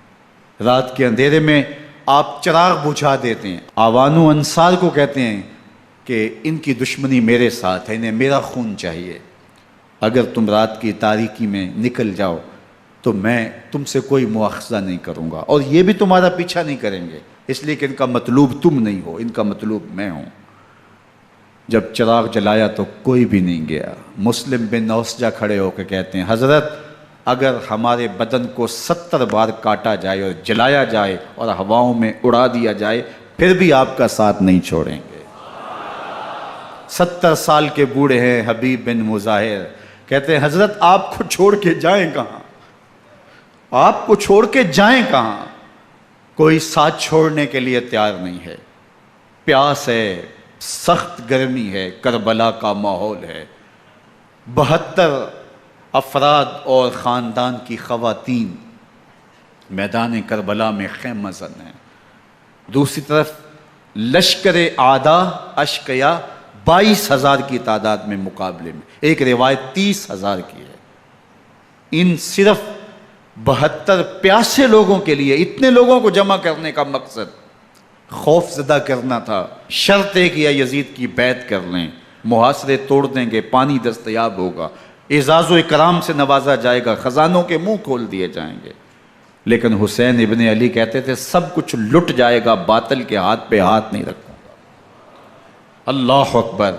رات کے اندھیرے میں آپ چراغ بجھا دیتے ہیں۔ آوان و انصار کو کہتے ہیں کہ ان کی دشمنی میرے ساتھ ہے، انہیں میرا خون چاہیے، اگر تم رات کی تاریکی میں نکل جاؤ تو میں تم سے کوئی مواخذہ نہیں کروں گا، اور یہ بھی تمہارا پیچھا نہیں کریں گے، اس لیے کہ ان کا مطلوب تم نہیں ہو، ان کا مطلوب میں ہوں۔ جب چراغ جلایا تو کوئی بھی نہیں گیا۔ مسلم بن نوسجہ کھڑے ہو کے کہتے ہیں حضرت اگر ہمارے بدن کو 70 بار کاٹا جائے اور جلایا جائے اور ہواؤں میں اڑا دیا جائے پھر بھی آپ کا ساتھ نہیں چھوڑیں گے۔ 70 سال کے بوڑھے ہیں حبیب بن مظاہر، کہتے ہیں حضرت آپ کو چھوڑ کے جائیں کہاں، آپ کو چھوڑ کے جائیں کہاں؟ کوئی ساتھ چھوڑنے کے لیے تیار نہیں ہے۔ پیاس ہے، سخت گرمی ہے، کربلا کا ماحول ہے، 72 افراد اور خاندان کی خواتین میدان کربلا میں خیمہ زن ہیں۔ دوسری طرف لشکر اعداء اشقیا 22,000 کی تعداد میں مقابلے میں، ایک روایت 30,000 کی ہے۔ ان صرف 72 پیاسے لوگوں کے لیے اتنے لوگوں کو جمع کرنے کا مقصد خوف زدہ کرنا تھا۔ شرط ہے کہ یا یزید کی بیعت کر لیں، محاصرے توڑ دیں گے، پانی دستیاب ہوگا، اعزاز و اکرام سے نوازا جائے گا، خزانوں کے منہ کھول دیے جائیں گے۔ لیکن حسین ابن علی کہتے تھے سب کچھ لٹ جائے گا، باطل کے ہاتھ پہ ہاتھ نہیں رکھوں گا۔ اللہ اکبر۔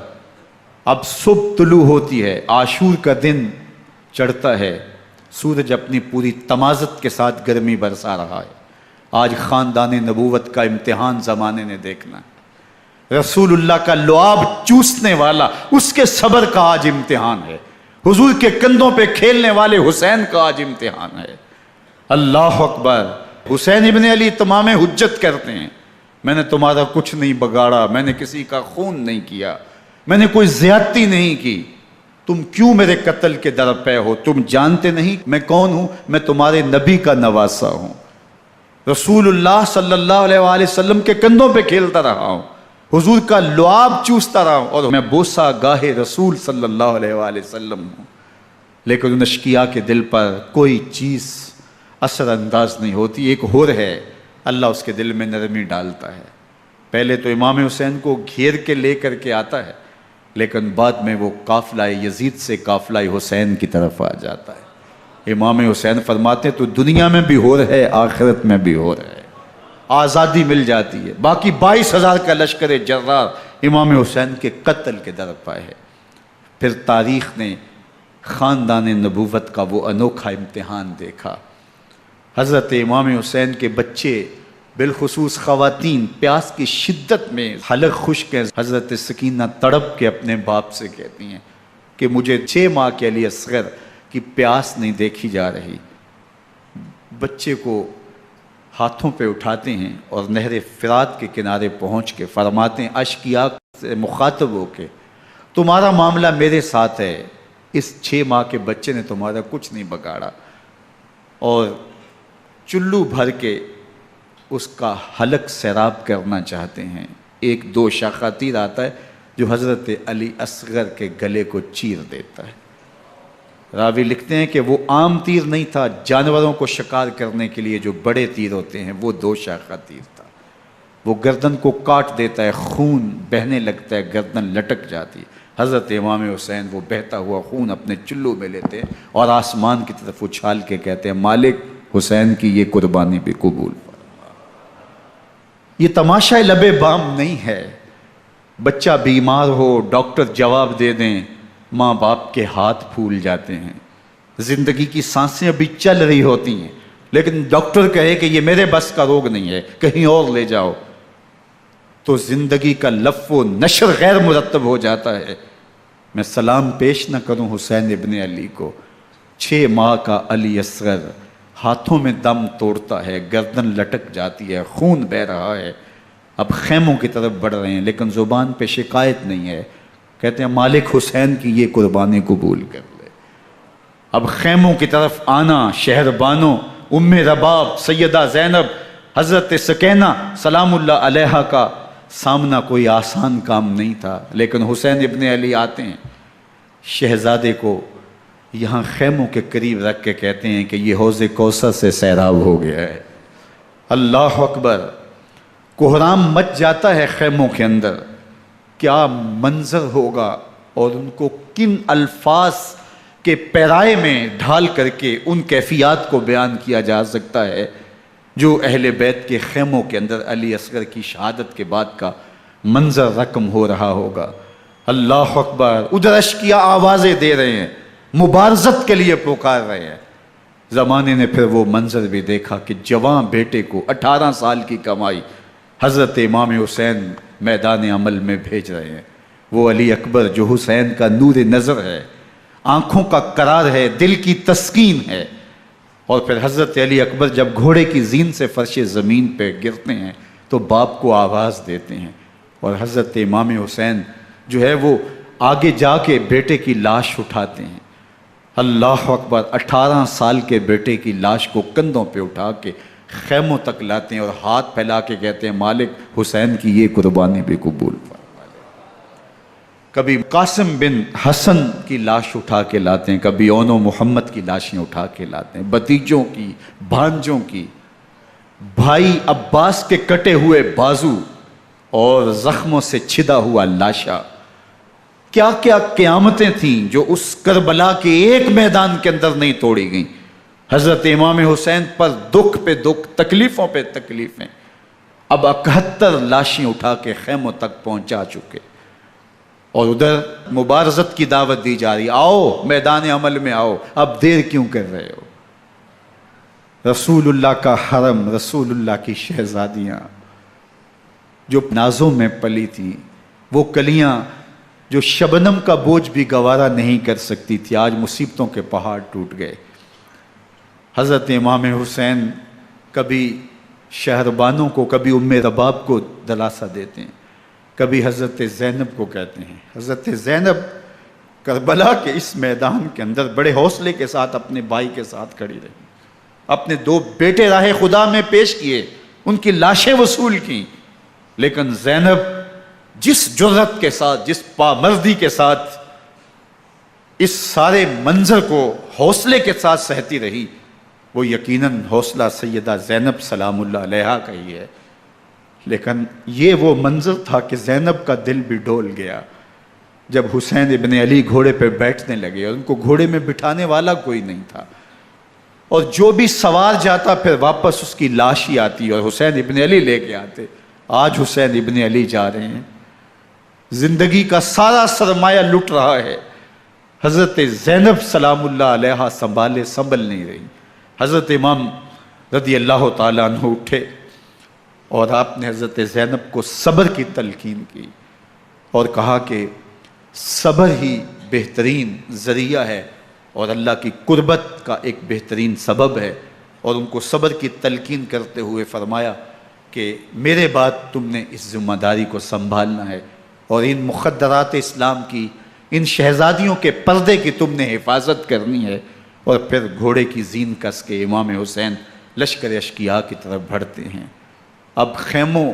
اب صبح طلوع ہوتی ہے، عاشور کا دن چڑھتا ہے، سورج اپنی پوری تمازت کے ساتھ گرمی برسا رہا ہے۔ آج خاندان نبوت کا امتحان زمانے نے دیکھنا ہے۔ رسول اللہ کا لعاب چوسنے والا اس کے صبر کا آج امتحان ہے۔ حضور کے کندھوں پہ کھیلنے والے حسین کا آج امتحان ہے۔ اللہ اکبر۔ حسین ابن علی تمام حجت کرتے ہیں میں نے تمہارا کچھ نہیں بگاڑا، میں نے کسی کا خون نہیں کیا، میں نے کوئی زیادتی نہیں کی، تم کیوں میرے قتل کے در پہ ہو؟ تم جانتے نہیں میں کون ہوں؟ میں تمہارے نبی کا نواسا ہوں، رسول اللہ صلی اللہ علیہ وآلہ وسلم کے کندھوں پہ کھیلتا رہا ہوں، حضور کا لعاب چوستا رہا ہوں، اور میں بوسہ گاہ رسول صلی اللہ علیہ وآلہ وسلم ہوں۔ لیکن ان اشقیاء کے دل پر کوئی چیز اثر انداز نہیں ہوتی۔ ایک ہور ہے، اللہ اس کے دل میں نرمی ڈالتا ہے۔ پہلے تو امام حسین کو گھیر کے لے کر کے آتا ہے، لیکن بعد میں وہ قافلہ یزید سے قافلہ حسین کی طرف آ جاتا ہے۔ امام حسین فرماتے ہیں تو دنیا میں بھی ہور ہے، آخرت میں بھی ہور ہے، آزادی مل جاتی ہے۔ باقی 22,000 کا لشکر جرار امام حسین کے قتل کے در پائے ہے۔ پھر تاریخ نے خاندان نبوت کا وہ انوکھا امتحان دیکھا۔ حضرت امام حسین کے بچے بالخصوص خواتین پیاس کی شدت میں حلق خشک ہیں۔ حضرت سکینہ تڑپ کے اپنے باپ سے کہتی ہیں کہ مجھے 6 ماہ کے علی اصغر کی پیاس نہیں دیکھی جا رہی۔ بچے کو ہاتھوں پہ اٹھاتے ہیں اور نہر فرات کے کنارے پہنچ کے فرماتے ہیں اشقیاء سے مخاطب ہو کے تمہارا معاملہ میرے ساتھ ہے، اس 6 ماہ کے بچے نے تمہارا کچھ نہیں بگاڑا، اور چلو بھر کے اس کا حلق سیراب کرنا چاہتے ہیں۔ ایک 2 شاخہ تیر آتا ہے جو حضرت علی اصغر کے گلے کو چیر دیتا ہے۔ راوی لکھتے ہیں کہ وہ عام تیر نہیں تھا، جانوروں کو شکار کرنے کے لیے جو بڑے تیر ہوتے ہیں وہ 2 شاخہ تیر تھا۔ وہ گردن کو کاٹ دیتا ہے، خون بہنے لگتا ہے، گردن لٹک جاتی ہے۔ حضرت امام حسین وہ بہتا ہوا خون اپنے چلو میں لیتے ہیں اور آسمان کی طرف اچھال کے کہتے ہیں مالک حسین کی یہ قربانی بھی قبول فرما۔ یہ تماشا لب بام نہیں ہے۔ بچہ بیمار ہو، ڈاکٹر جواب دے دیں، ماں باپ کے ہاتھ پھول جاتے ہیں۔ زندگی کی سانسیں ابھی چل رہی ہوتی ہیں، لیکن ڈاکٹر کہے کہ یہ میرے بس کا روگ نہیں ہے، کہیں اور لے جاؤ، تو زندگی کا لف و نشر غیر مرتب ہو جاتا ہے۔ میں سلام پیش نہ کروں حسین ابن علی کو، 6 ماہ کا علی اصغر ہاتھوں میں دم توڑتا ہے، گردن لٹک جاتی ہے، خون بہہ رہا ہے۔ اب خیموں کی طرف بڑھ رہے ہیں لیکن زبان پہ شکایت نہیں ہے، کہتے ہیں مالک حسین کی یہ قربانی قبول کر لے۔ اب خیموں کی طرف آنا، شہر بانو، ام رباب، سیدہ زینب، حضرت سکینہ سلام اللہ علیہا کا سامنا کوئی آسان کام نہیں تھا، لیکن حسین ابن علی آتے ہیں، شہزادے کو یہاں خیموں کے قریب رکھ کے کہتے ہیں کہ یہ حوض کوثر سے سیراب ہو گیا ہے۔ اللہ اکبر! کوہرام مچ جاتا ہے خیموں کے اندر، کیا منظر ہوگا، اور ان کو کن الفاظ کے پیرائے میں ڈھال کر کے ان کیفیات کو بیان کیا جا سکتا ہے جو اہل بیت کے خیموں کے اندر علی اصغر کی شہادت کے بعد کا منظر رقم ہو رہا ہوگا۔ اللہ اکبر! ادھر اشکیا آوازیں دے رہے ہیں، مبارزت کے لیے پکار رہے ہیں۔ زمانے نے پھر وہ منظر بھی دیکھا کہ جوان بیٹے کو 18 سال کی کمائی حضرت امام حسین میدان عمل میں بھیج رہے ہیں۔ وہ علی اکبر جو حسین کا نور نظر ہے، آنکھوں کا قرار ہے، دل کی تسکین ہے۔ اور پھر حضرت علی اکبر جب گھوڑے کی زین سے فرش زمین پہ گرتے ہیں تو باپ کو آواز دیتے ہیں، اور حضرت امام حسین جو ہے وہ آگے جا کے بیٹے کی لاش اٹھاتے ہیں۔ اللہ اکبر! 18 سال کے بیٹے کی لاش کو کندھوں پہ اٹھا کے خیموں تک لاتے ہیں اور ہاتھ پھیلا کے کہتے ہیں مالک حسین کی یہ قربانی بھی قبول فرما۔ کبھی قاسم بن حسن کی لاش اٹھا کے لاتے ہیں، کبھی اون و محمد کی لاشیں اٹھا کے لاتے ہیں، بھتیجوں کی، بھانجوں کی، بھائی عباس کے کٹے ہوئے بازو اور زخموں سے چھدا ہوا لاشا۔ کیا کیا قیامتیں تھیں جو اس کربلا کے ایک میدان کے اندر نہیں توڑی گئیں۔ حضرت امام حسین پر دکھ پہ دکھ، تکلیفوں پہ تکلیفیں۔ اب 71 لاشیں اٹھا کے خیموں تک پہنچا چکے، اور ادھر مبارزت کی دعوت دی جا رہی، آؤ میدان عمل میں آؤ، اب دیر کیوں کر رہے ہو۔ رسول اللہ کا حرم، رسول اللہ کی شہزادیاں جو نازوں میں پلی تھیں، وہ کلیاں جو شبنم کا بوجھ بھی گوارا نہیں کر سکتی تھی، آج مصیبتوں کے پہاڑ ٹوٹ گئے۔ حضرت امام حسین کبھی شہربانوں کو، کبھی ام رباب کو دلاسا دیتے ہیں، کبھی حضرت زینب کو کہتے ہیں۔ حضرت زینب کربلا کے اس میدان کے اندر بڑے حوصلے کے ساتھ اپنے بھائی کے ساتھ کھڑی رہی، اپنے 2 بیٹے راہ خدا میں پیش کیے، ان کی لاشیں وصول کیں، لیکن زینب جس جرأت کے ساتھ، جس پامردی کے ساتھ اس سارے منظر کو حوصلے کے ساتھ سہتی رہی، وہ یقیناً حوصلہ سیدہ زینب سلام اللہ علیہا کا ہی ہے۔ لیکن یہ وہ منظر تھا کہ زینب کا دل بھی ڈول گیا جب حسین ابن علی گھوڑے پہ بیٹھنے لگے، اور ان کو گھوڑے میں بٹھانے والا کوئی نہیں تھا، اور جو بھی سوار جاتا پھر واپس اس کی لاش ہی آتی اور حسین ابن علی لے کے آتے۔ آج حسین ابن علی جا رہے ہیں، زندگی کا سارا سرمایہ لٹ رہا ہے، حضرت زینب سلام اللہ علیہا سنبھل نہیں رہی۔ حضرت امام رضی اللہ تعالیٰ عنہ اٹھے اور آپ نے حضرت زینب کو صبر کی تلقین کی اور کہا کہ صبر ہی بہترین ذریعہ ہے اور اللہ کی قربت کا ایک بہترین سبب ہے، اور ان کو صبر کی تلقین کرتے ہوئے فرمایا کہ میرے بعد تم نے اس ذمہ داری کو سنبھالنا ہے، اور ان مخدرات اسلام کی، ان شہزادیوں کے پردے کی تم نے حفاظت کرنی ہے۔ اور پھر گھوڑے کی زین کس کے امام حسین لشکر اشکیا کی طرف بڑھتے ہیں۔ اب خیموں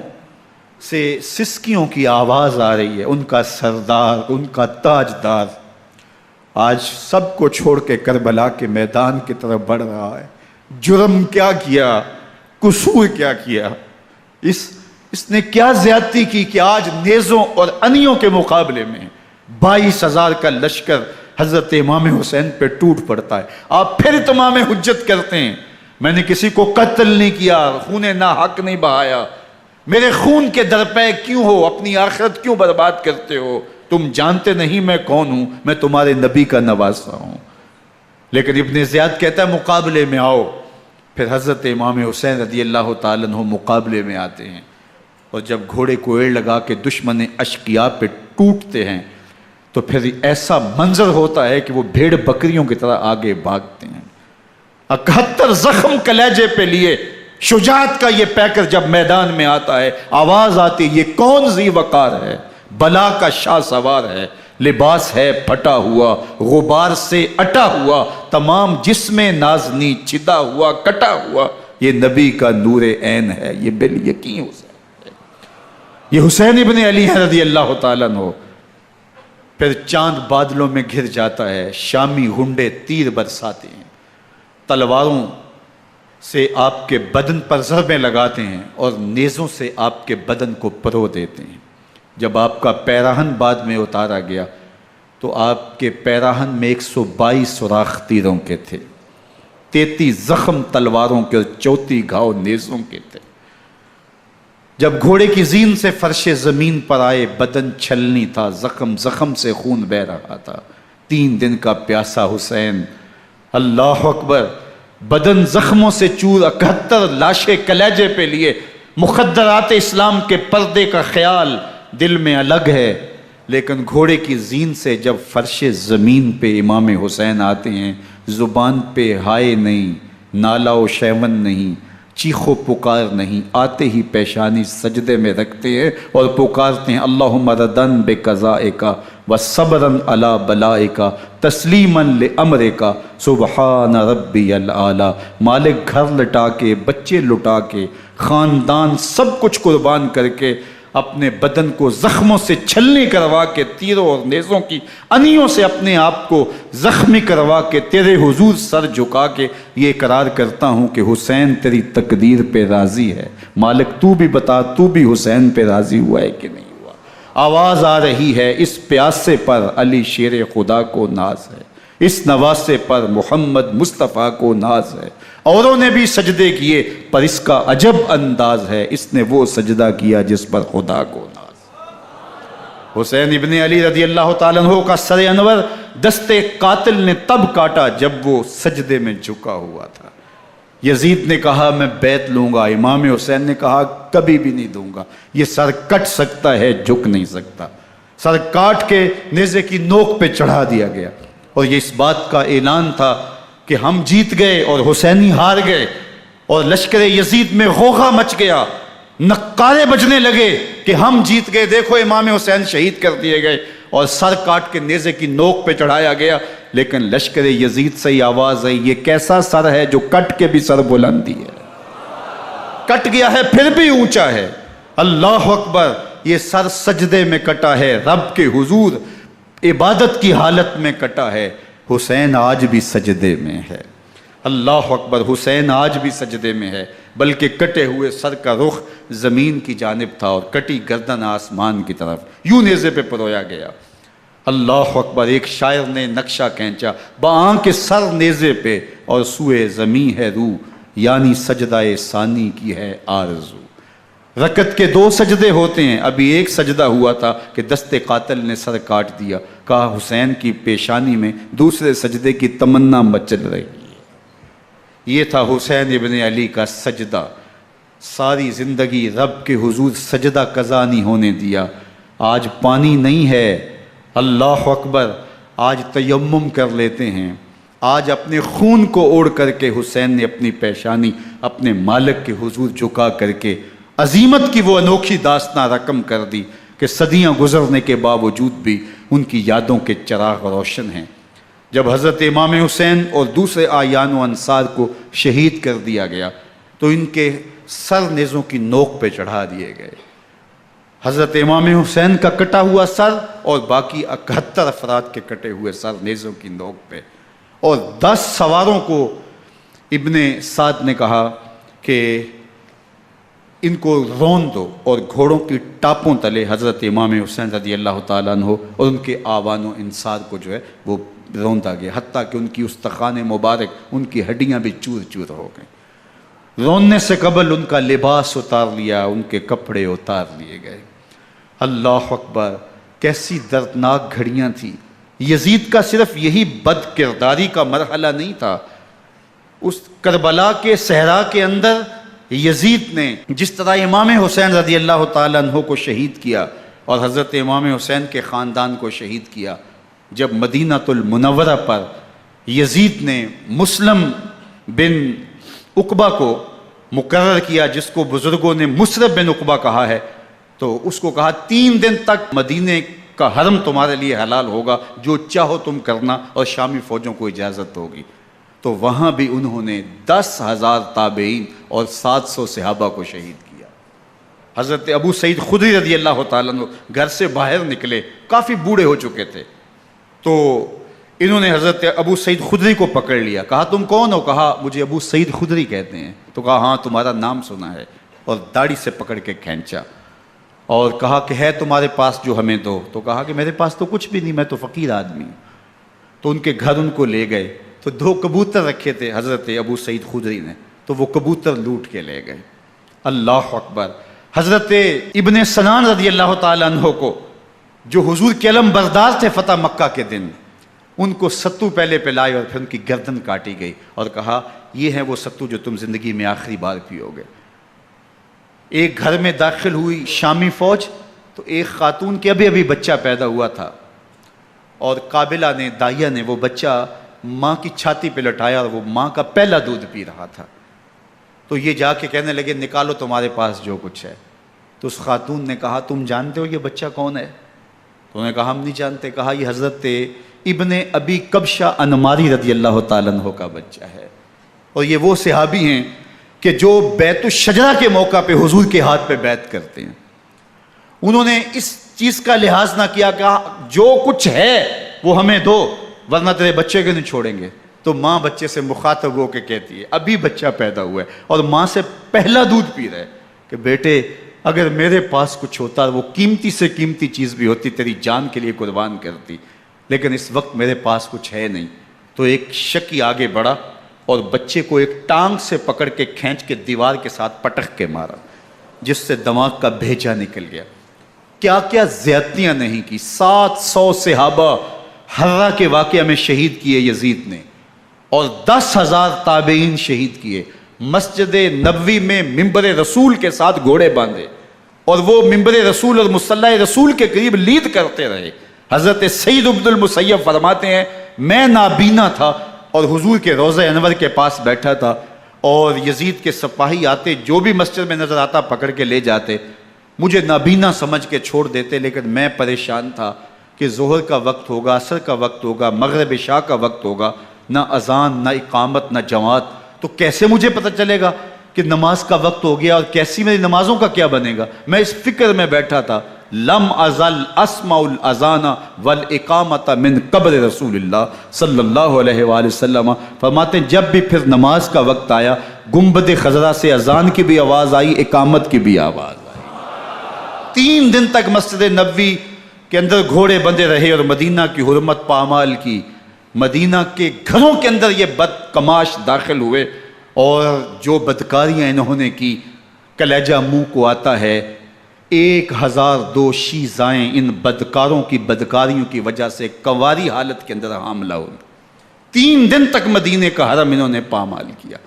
سے سسکیوں کی آواز آ رہی ہے، ان کا سردار، ان کا تاجدار آج سب کو چھوڑ کے کربلا کے میدان کی طرف بڑھ رہا ہے۔ جرم کیا کیا، قصور کیا کیا، اس نے کیا زیادتی کی کہ آج نیزوں اور انیوں کے مقابلے میں 22,000 کا لشکر حضرت امام حسین پہ ٹوٹ پڑتا ہے۔ آپ پھر تمام حجت کرتے ہیں میں نے کسی کو قتل نہیں کیا، خون ناحق نہیں بہایا، میرے خون کے درپے کیوں ہو، اپنی آخرت کیوں برباد کرتے ہو، تم جانتے نہیں میں کون ہوں، میں تمہارے نبی کا نواسا ہوں۔ لیکن ابن زیاد کہتا ہے مقابلے میں آؤ۔ پھر حضرت امام حسین رضی اللہ تعالیٰ عنہ مقابلے میں آتے ہیں، اور جب گھوڑے کو ایڑ لگا کے دشمن اشقیاء پہ ٹوٹتے ہیں تو پھر ایسا منظر ہوتا ہے کہ وہ بھیڑ بکریوں کی طرح آگے بھاگتے ہیں۔ 71 زخم کلیجے پہ لیے شجاعت کا یہ پیکر جب میدان میں آتا ہے، آواز آتی یہ کون ذی وقار ہے، بلا کا شاہ سوار ہے، لباس ہے پھٹا ہوا، غبار سے اٹا ہوا، تمام جسم نازنی چدا ہوا کٹا ہوا، یہ نبی کا نور عین ہے، یہ بال یقین ہو سکتا ہے، یہ حسین ابن علی ہیں رضی اللہ تعالیٰ عنہ۔ پھر چاند بادلوں میں گھر جاتا ہے، شامی غنڈے تیر برساتے ہیں، تلواروں سے آپ کے بدن پر ضربیں لگاتے ہیں اور نیزوں سے آپ کے بدن کو پرو دیتے ہیں۔ جب آپ کا پیراہن بعد میں اتارا گیا تو آپ کے پیراہن میں 122 سوراخ تیروں کے تھے، 33 زخم تلواروں کے اور 34 گھاؤ نیزوں کے تھے۔ جب گھوڑے کی زین سے فرش زمین پر آئے، بدن چھلنی تھا، زخم زخم سے خون بہ رہا تھا۔ 3 دن کا پیاسا حسین، اللہ اکبر، بدن زخموں سے چور، 71 لاشیں کلیجے پہ لیے، مخدرات اسلام کے پردے کا خیال دل میں الگ ہے، لیکن گھوڑے کی زین سے جب فرش زمین پہ امام حسین آتے ہیں، زبان پہ ہائے نہیں، نالا و شیون نہیں، چیخ و پکار نہیں، آتے ہی پیشانی سجدے میں رکھتے ہیں اور پکارتے ہیں اللہم ردن بقضائک وصبرن علی بلائک تسلیمن لامرک سبحان ربی الاعلی۔ مالک گھر لٹا کے، بچے لٹا کے، خاندان سب کچھ قربان کر کے، اپنے بدن کو زخموں سے چھلنی کروا کے، تیروں اور نیزوں کی انیوں سے اپنے آپ کو زخمی کروا کے، تیرے حضور سر جھکا کے یہ اقرار کرتا ہوں کہ حسین تیری تقدیر پہ راضی ہے۔ مالک تو بھی بتا، تو بھی حسین پہ راضی ہوا ہے کہ نہیں ہوا؟ آواز آ رہی ہے، اس پیاسے پر علی شیر خدا کو ناز ہے، اس نواسے پر محمد مصطفیٰ کو ناز ہے۔ اوروں نے بھی سجدے کیے پر اس کا عجب انداز ہے، اس نے وہ سجدہ کیا جس پر خدا کو ناز۔ حسین ابن علی رضی اللہ تعالیٰ عنہ کا سر انور دستے قاتل نے تب کاٹا جب وہ سجدے میں جھکا ہوا تھا۔ یزید نے کہا میں بیعت لوں گا، امام حسین نے کہا کبھی بھی نہیں دوں گا، یہ سر کٹ سکتا ہے، جھک نہیں سکتا۔ سر کاٹ کے نیزے کی نوک پہ چڑھا دیا گیا، اور یہ اس بات کا اعلان تھا کہ ہم جیت گئے اور حسینی ہار گئے، اور لشکر یزید میں غوغا مچ گیا، نقارے بجنے لگے کہ ہم جیت گئے، دیکھو امام حسین شہید کر دیے گئے، اور سر کاٹ کے نیزے کی نوک پہ چڑھایا گیا۔ لیکن لشکر یزید سے یہ آواز آئی، یہ کیسا سر ہے جو کٹ کے بھی سر بلندی ہے، کٹ گیا ہے پھر بھی اونچا ہے۔ اللہ اکبر، یہ سر سجدے میں کٹا ہے، رب کے حضور عبادت کی حالت میں کٹا ہے۔ حسین آج بھی سجدے میں ہے، اللہ اکبر، حسین آج بھی سجدے میں ہے، بلکہ کٹے ہوئے سر کا رخ زمین کی جانب تھا اور کٹی گردن آسمان کی طرف، یوں نیزے پہ پرویا گیا۔ اللہ اکبر، ایک شاعر نے نقشہ کھینچا، بآنکھ سر نیزے پہ اور سوئے زمین ہے روح، یعنی سجدہ ثانی کی ہے آرزو۔ رکعت کے 2 سجدے ہوتے ہیں، ابھی ایک سجدہ ہوا تھا کہ دست قاتل نے سر کاٹ دیا، کہا حسین کی پیشانی میں دوسرے سجدے کی تمنا مچل رہی ہے۔ یہ تھا حسین ابن علی کا سجدہ، ساری زندگی رب کے حضور سجدہ قضا نہیں ہونے دیا۔ آج پانی نہیں ہے، اللہ اکبر، آج تیمم کر لیتے ہیں، آج اپنے خون کو اوڑھ کر کے حسین نے اپنی پیشانی اپنے مالک کے حضور جھکا کر کے عظیمت کی وہ انوکھی داستان رقم کر دی کہ صدیاں گزرنے کے باوجود بھی ان کی یادوں کے چراغ روشن ہیں۔ جب حضرت امام حسین اور دوسرے آیان و انصار کو شہید کر دیا گیا تو ان کے سر نیزوں کی نوک پہ چڑھا دیے گئے۔ حضرت امام حسین کا کٹا ہوا سر اور باقی 71 افراد کے کٹے ہوئے سر نیزوں کی نوک پہ، اور 10 سواروں کو ابن سعد نے کہا کہ ان کو رون دو، اور گھوڑوں کی ٹاپوں تلے حضرت امام حسین رضی اللہ تعالیٰ عنہ اور ان کے آوان و انصار کو جو ہے وہ روندا گیا، حتیٰ کہ ان کی استخوان مبارک، ان کی ہڈیاں بھی چور چور ہو گئیں۔ روننے سے قبل ان کا لباس اتار لیا، ان کے کپڑے اتار لیے گئے۔ اللہ اکبر، کیسی دردناک گھڑیاں تھیں۔ یزید کا صرف یہی بد کرداری کا مرحلہ نہیں تھا، اس کربلا کے صحرا کے اندر یزید نے جس طرح امام حسین رضی اللہ تعالیٰ عنہ کو شہید کیا اور حضرت امام حسین کے خاندان کو شہید کیا، جب مدینہ المنورہ پر یزید نے مسلم بن عقبہ کو مقرر کیا، جس کو بزرگوں نے مصرب بن عقبہ کہا ہے، تو اس کو کہا 3 دن تک مدینے کا حرم تمہارے لیے حلال ہوگا، جو چاہو تم کرنا، اور شامی فوجوں کو اجازت ہوگی۔ تو وہاں بھی انہوں نے 10,000 تابعین اور 700 صحابہ کو شہید کیا۔ حضرت ابو سعید خدری رضی اللہ تعالیٰ عنہ گھر سے باہر نکلے، کافی بوڑھے ہو چکے تھے، تو انہوں نے حضرت ابو سعید خدری کو پکڑ لیا، کہا تم کون ہو؟ کہا مجھے ابو سعید خدری کہتے ہیں۔ تو کہا ہاں تمہارا نام سنا ہے، اور داڑھی سے پکڑ کے کھینچا اور کہا کہ ہے تمہارے پاس جو ہمیں دو؟ تو کہا کہ میرے پاس تو کچھ بھی نہیں، میں تو فقیر آدمی ہوں۔ تو ان کے گھر ان کو لے گئے، تو 2 کبوتر رکھے تھے حضرت ابو سعید خدری نے، تو وہ کبوتر لوٹ کے لے گئے۔ اللہ اکبر۔ حضرت ابن سنان رضی اللہ تعالیٰ عنہ کو، جو حضور کے علم بردار تھے فتح مکہ کے دن، ان کو ستو پہلے پلائے اور پھر ان کی گردن کاٹی گئی اور کہا یہ ہے وہ ستو جو تم زندگی میں آخری بار پیو گے۔ ایک گھر میں داخل ہوئی شامی فوج، تو ایک خاتون کے ابھی بچہ پیدا ہوا تھا، اور قابلہ نے، دائیا نے وہ بچہ ماں کی چھاتی پہ لٹایا، اور وہ ماں کا پہلا دودھ پی رہا تھا۔ تو یہ جا کے کہنے لگے نکالو تمہارے پاس جو کچھ ہے۔ تو اس خاتون نے کہا تم جانتے ہو یہ بچہ کون ہے؟ تو انہوں نے کہا ہم نہیں جانتے۔ کہا یہ حضرت ابن ابی کبشہ انماری رضی اللہ تعالیٰ عنہ کا بچہ ہے، اور یہ وہ صحابی ہیں کہ جو بیعت الشجرہ کے موقع پہ حضور کے ہاتھ پہ بیعت کرتے ہیں۔ انہوں نے اس چیز کا لحاظ نہ کیا کہ جو کچھ ہے وہ ہمیں دو ورنہ تیرے بچے کو نہیں چھوڑیں گے۔ تو ماں بچے سے مخاطب ہو کے کہتی ہے، ابھی بچہ پیدا ہوا ہے اور ماں سے پہلا دودھ پی رہا ہے، کہ بیٹے اگر میرے پاس کچھ ہوتا، وہ قیمتی سے قیمتی چیز بھی ہوتی، تیری جان کے لیے قربان کرتی، لیکن اس وقت میرے پاس کچھ ہے نہیں۔ تو ایک شکی آگے بڑھا اور بچے کو ایک ٹانگ سے پکڑ کے کھینچ کے دیوار کے ساتھ پٹک کے مارا، جس سے دماغ کا بھیجا نکل گیا۔ کیا کیا زیادتیاں نہیں کی۔ 700 صحابہ حرہ کے واقعہ میں شہید کیے یزید نے، اور 10,000 تابعین شہید کیے۔ مسجد نبوی میں ممبر رسول کے ساتھ گھوڑے باندھے، اور وہ ممبر رسول اور مصلی رسول کے قریب لید کرتے رہے۔ حضرت سید عبد المسیب فرماتے ہیں میں نابینا تھا اور حضور کے روضہ انور کے پاس بیٹھا تھا، اور یزید کے سپاہی آتے، جو بھی مسجد میں نظر آتا پکڑ کے لے جاتے، مجھے نابینا سمجھ کے چھوڑ دیتے، لیکن میں پریشان تھا کہ ظہر کا وقت ہوگا، عصر کا وقت ہوگا، مغرب عشاء کا وقت ہوگا، نہ اذان نہ اقامت نہ جماعت، تو کیسے مجھے پتہ چلے گا کہ نماز کا وقت ہو گیا، اور کیسی میری نمازوں کا کیا بنے گا؟ میں اس فکر میں بیٹھا تھا۔ لم ازل اسمع الاذان والاقامت من قبر رسول اللہ صلی اللہ علیہ وآلہ وسلم۔ فرماتے ہیں جب بھی پھر نماز کا وقت آیا، گنبد خضرا سے اذان کی بھی آواز آئی، اقامت کی بھی آواز آئی۔ 3 دن تک مسجد نبوی کے اندر گھوڑے بندے رہے، اور مدینہ کی حرمت پامال کی۔ مدینہ کے گھروں کے اندر یہ بدکماش داخل ہوئے، اور جو بدکاریاں انہوں نے کی کلیجہ منہ کو آتا ہے۔ 1002 شیزائیں ان بدکاروں کی بدکاریوں کی وجہ سے کنواری حالت کے اندر حاملہ ہوئی۔ 3 دن تک مدینے کا حرم انہوں نے پامال کیا،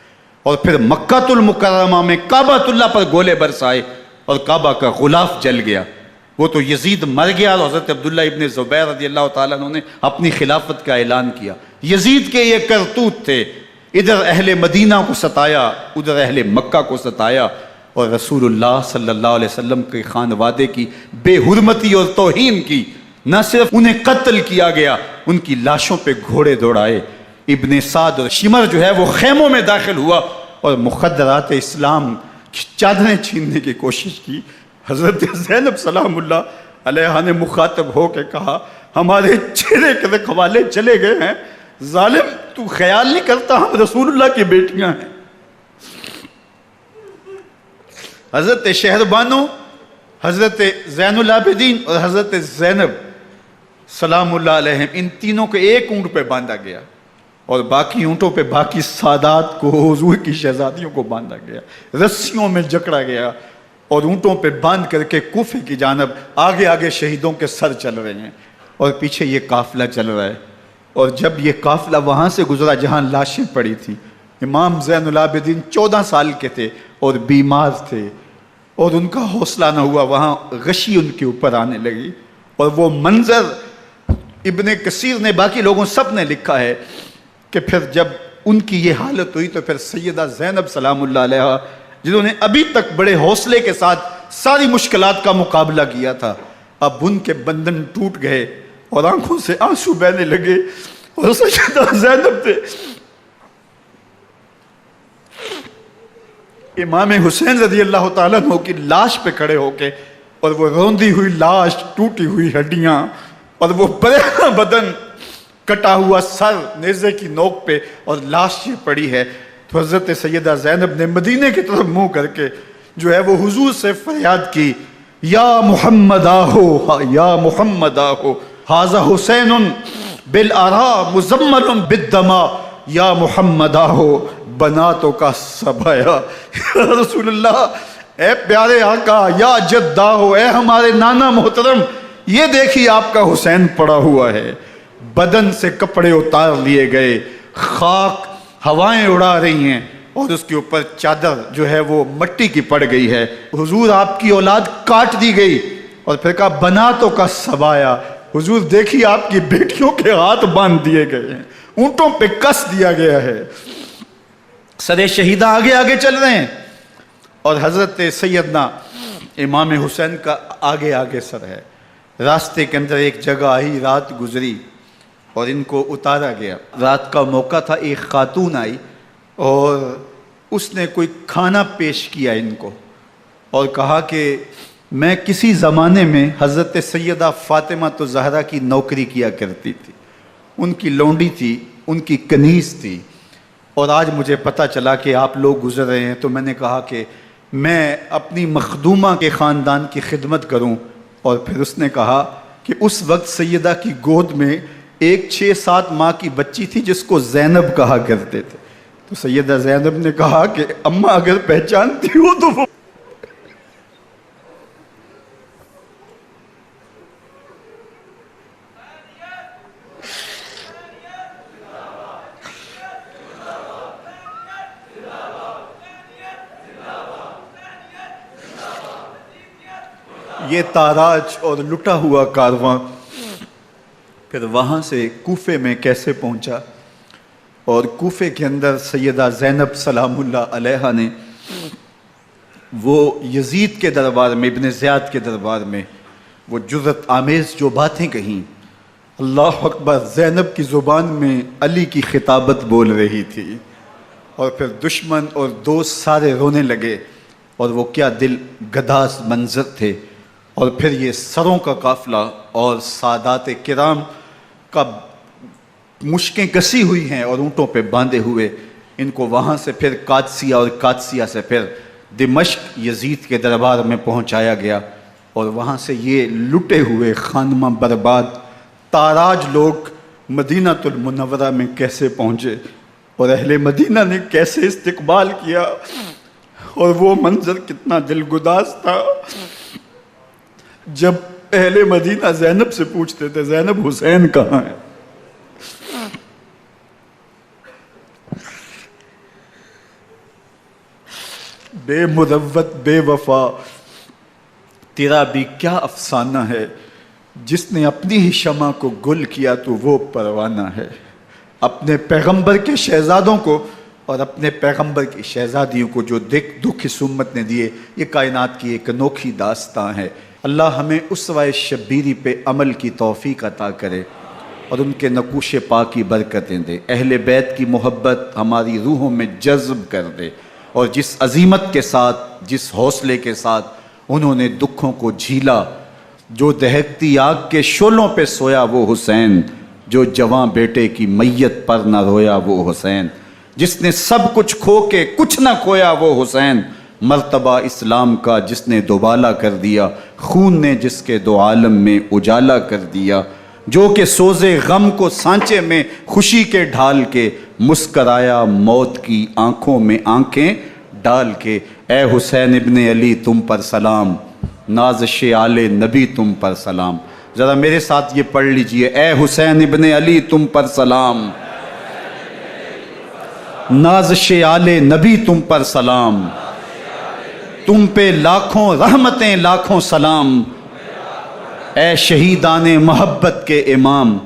اور پھر مکہ المکرمہ میں کعبہ اللہ پر گولے برسائے، اور کعبہ کا غلاف جل گیا۔ وہ تو یزید مر گیا، اور حضرت عبداللہ ابن زبیر رضی اللہ تعالیٰ عنہ نے اپنی خلافت کا اعلان کیا۔ یزید کے یہ کرتوت تھے، ادھر اہل مدینہ کو ستایا، ادھر اہل مکہ کو ستایا، اور رسول اللہ صلی اللہ علیہ وسلم کے خانوادے کی بے حرمتی اور توہین کی۔ نہ صرف انہیں قتل کیا گیا، ان کی لاشوں پہ گھوڑے دوڑائے۔ ابن سعد اور شمر جو ہے وہ خیموں میں داخل ہوا، اور مخدرات اسلام کی چادریں چھیننے کی کوشش کی۔ حضرت زینب سلام اللہ علیہ نے مخاطب ہو کے کہا ہمارے چہرے کے رکھوالے چلے گئے ہیں، ظالم تو خیال نہیں کرتا ہم رسول اللہ کی بیٹیاں ہیں۔ حضرت شہربانو، حضرت زین العابدین اور حضرت زینب سلام اللہ علیہم، ان تینوں کو ایک اونٹ پہ باندھا گیا، اور باقی اونٹوں پہ باقی سادات کو، حضور کی شہزادیوں کو باندھا گیا، رسیوں میں جکڑا گیا، اور اونٹوں پہ باندھ کر کے کوفے کی جانب آگے آگے شہیدوں کے سر چل رہے ہیں، اور پیچھے یہ قافلہ چل رہا ہے۔ اور جب یہ قافلہ وہاں سے گزرا جہاں لاشیں پڑی تھیں، امام زین العابدین 14 سال کے تھے اور بیمار تھے، اور ان کا حوصلہ نہ ہوا، وہاں غشی ان کے اوپر آنے لگی، اور وہ منظر ابن کثیر نے، باقی لوگوں سب نے لکھا ہے کہ پھر جب ان کی یہ حالت ہوئی تو پھر سیدہ زینب سلام اللہ علیہ، جنہوں نے ابھی تک بڑے حوصلے کے ساتھ ساری مشکلات کا مقابلہ کیا تھا، اب ان کے بندھن ٹوٹ گئے اور آنکھوں سے آنسو بہنے لگے، اور سیدہ زینب تھے امام حسین رضی اللہ تعالیٰ عنہ کی لاش پہ کھڑے ہو کے، اور وہ روندی ہوئی لاش، ٹوٹی ہوئی ہڈیاں، اور وہ برینا بدن، کٹا ہوا سر نیزے کی نوک پہ، اور لاش یہ پڑی ہے، تو حضرت سیدہ زینب نے مدینے کی طرف منہ کر کے جو ہے وہ حضور سے فریاد کی، یا محمد آہو، یا محمد آہو، ھذا حسین بالآراء مزمل بالدماء، یا محمد آہو بناتوں کا سبایا۔ یا رسول اللہ، اے پیارے آقا، یا جد آہو، اے ہمارے نانا محترم، یہ دیکھیے آپ کا حسین پڑا ہوا ہے، بدن سے کپڑے اتار لیے گئے، خاک ہوائیں اڑا رہی ہیں، اور اس کے اوپر چادر جو ہے وہ مٹی کی پڑ گئی ہے۔ حضور آپ کی اولاد کاٹ دی گئی، اور پھر کہا بناتوں کا سبایا، حضور دیکھیے آپ کی بیٹیوں کے ہاتھ باندھ دیے گئے ہیں، اونٹوں پہ کس دیا گیا ہے، سر شہیدہ آگے آگے چل رہے ہیں، اور حضرت سیدنا امام حسین کا آگے آگے سر ہے۔ راستے کے اندر ایک جگہ آئی، رات گزری اور ان کو اتارا گیا۔ رات کا موقع تھا، ایک خاتون آئی اور اس نے کوئی کھانا پیش کیا ان کو، اور کہا کہ میں کسی زمانے میں حضرت سیدہ فاطمہ زہرا کی نوکری کیا کرتی تھی، ان کی لونڈی تھی، ان کی کنیز تھی، اور آج مجھے پتہ چلا کہ آپ لوگ گزر رہے ہیں، تو میں نے کہا کہ میں اپنی مخدومہ کے خاندان کی خدمت کروں۔ اور پھر اس نے کہا کہ اس وقت سیدہ کی گود میں ایک 6-7 ماہ کی بچی تھی جس کو زینب کہا کرتے تھے، تو سیدہ زینب نے کہا کہ اماں اگر پہچانتی ہو تو وہ یہ تاراج اور لٹا ہوا کارواں پھر وہاں سے کوفے میں کیسے پہنچا، اور کوفے کے اندر سیدہ زینب سلام اللہ علیہا نے وہ یزید کے دربار میں، ابن زیاد کے دربار میں وہ جرأت آمیز جو باتیں کہیں، اللہ اکبر، زینب کی زبان میں علی کی خطابت بول رہی تھی، اور پھر دشمن اور دوست سارے رونے لگے، اور وہ کیا دل گداز منظر تھے۔ اور پھر یہ سروں کا قافلہ اور سادات کرام کا مشکیں کسی ہوئی ہیں اور اونٹوں پہ باندھے ہوئے، ان کو وہاں سے پھر قادسیہ، اور قادسیہ سے پھر دمشق یزید کے دربار میں پہنچایا گیا، اور وہاں سے یہ لٹے ہوئے خانمہ برباد تاراج لوگ مدینہ المنورہ میں کیسے پہنچے، اور اہل مدینہ نے کیسے استقبال کیا، اور وہ منظر کتنا دلگداز تھا جب اہل مدینہ زینب سے پوچھتے تھے زینب حسین کہاں ہے؟ بے مروت بے وفا تیرا بھی کیا افسانہ ہے، جس نے اپنی ہی شمع کو گل کیا تو وہ پروانہ ہے۔ اپنے پیغمبر کے شہزادوں کو اور اپنے پیغمبر کی شہزادیوں کو جو دکھ اس امت نے دیے، یہ کائنات کی ایک انوکھی داستان ہے۔ اللہ ہمیں اسوہ شبیری پہ عمل کی توفیق عطا کرے اور ان کے نقوش پاک کی برکتیں دے، اہل بیت کی محبت ہماری روحوں میں جذب کر دے، اور جس عظیمت کے ساتھ، جس حوصلے کے ساتھ انہوں نے دکھوں کو جھیلا، جو دہکتی آگ کے شعلوں پہ سویا وہ حسین، جو جواں بیٹے کی میت پر نہ رویا وہ حسین، جس نے سب کچھ کھو کے کچھ نہ کھویا وہ حسین، مرتبہ اسلام کا جس نے دوبالا کر دیا، خون نے جس کے دو عالم میں اجالا کر دیا، جو کہ سوزے غم کو سانچے میں خوشی کے ڈھال کے مسکرایا موت کی آنکھوں میں آنکھیں ڈال کے۔ اے حسین ابن علی تم پر سلام، نازش آل نبی تم پر سلام۔ ذرا میرے ساتھ یہ پڑھ لیجئے، اے حسین ابن علی تم پر سلام، نازش آل نبی تم پر سلام، تم پہ لاکھوں رحمتیں لاکھوں سلام، اے شہیدان محبت کے امام،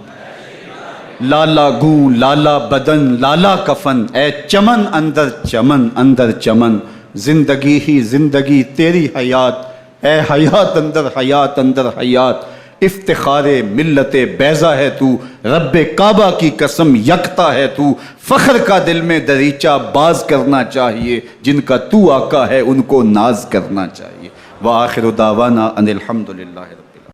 لالا گوں لالا بدن لالا کفن، اے چمن اندر چمن، زندگی ہی زندگی تیری حیات، اے حیات اندر حیات، افتخار ملت بیضا ہے تو، رب کعبہ کی قسم یکتا ہے تو، فخر کا دل میں دریچہ باز کرنا چاہیے، جن کا تو آقا ہے ان کو ناز کرنا چاہیے۔ وآخر دعوانا ان الحمد للہ۔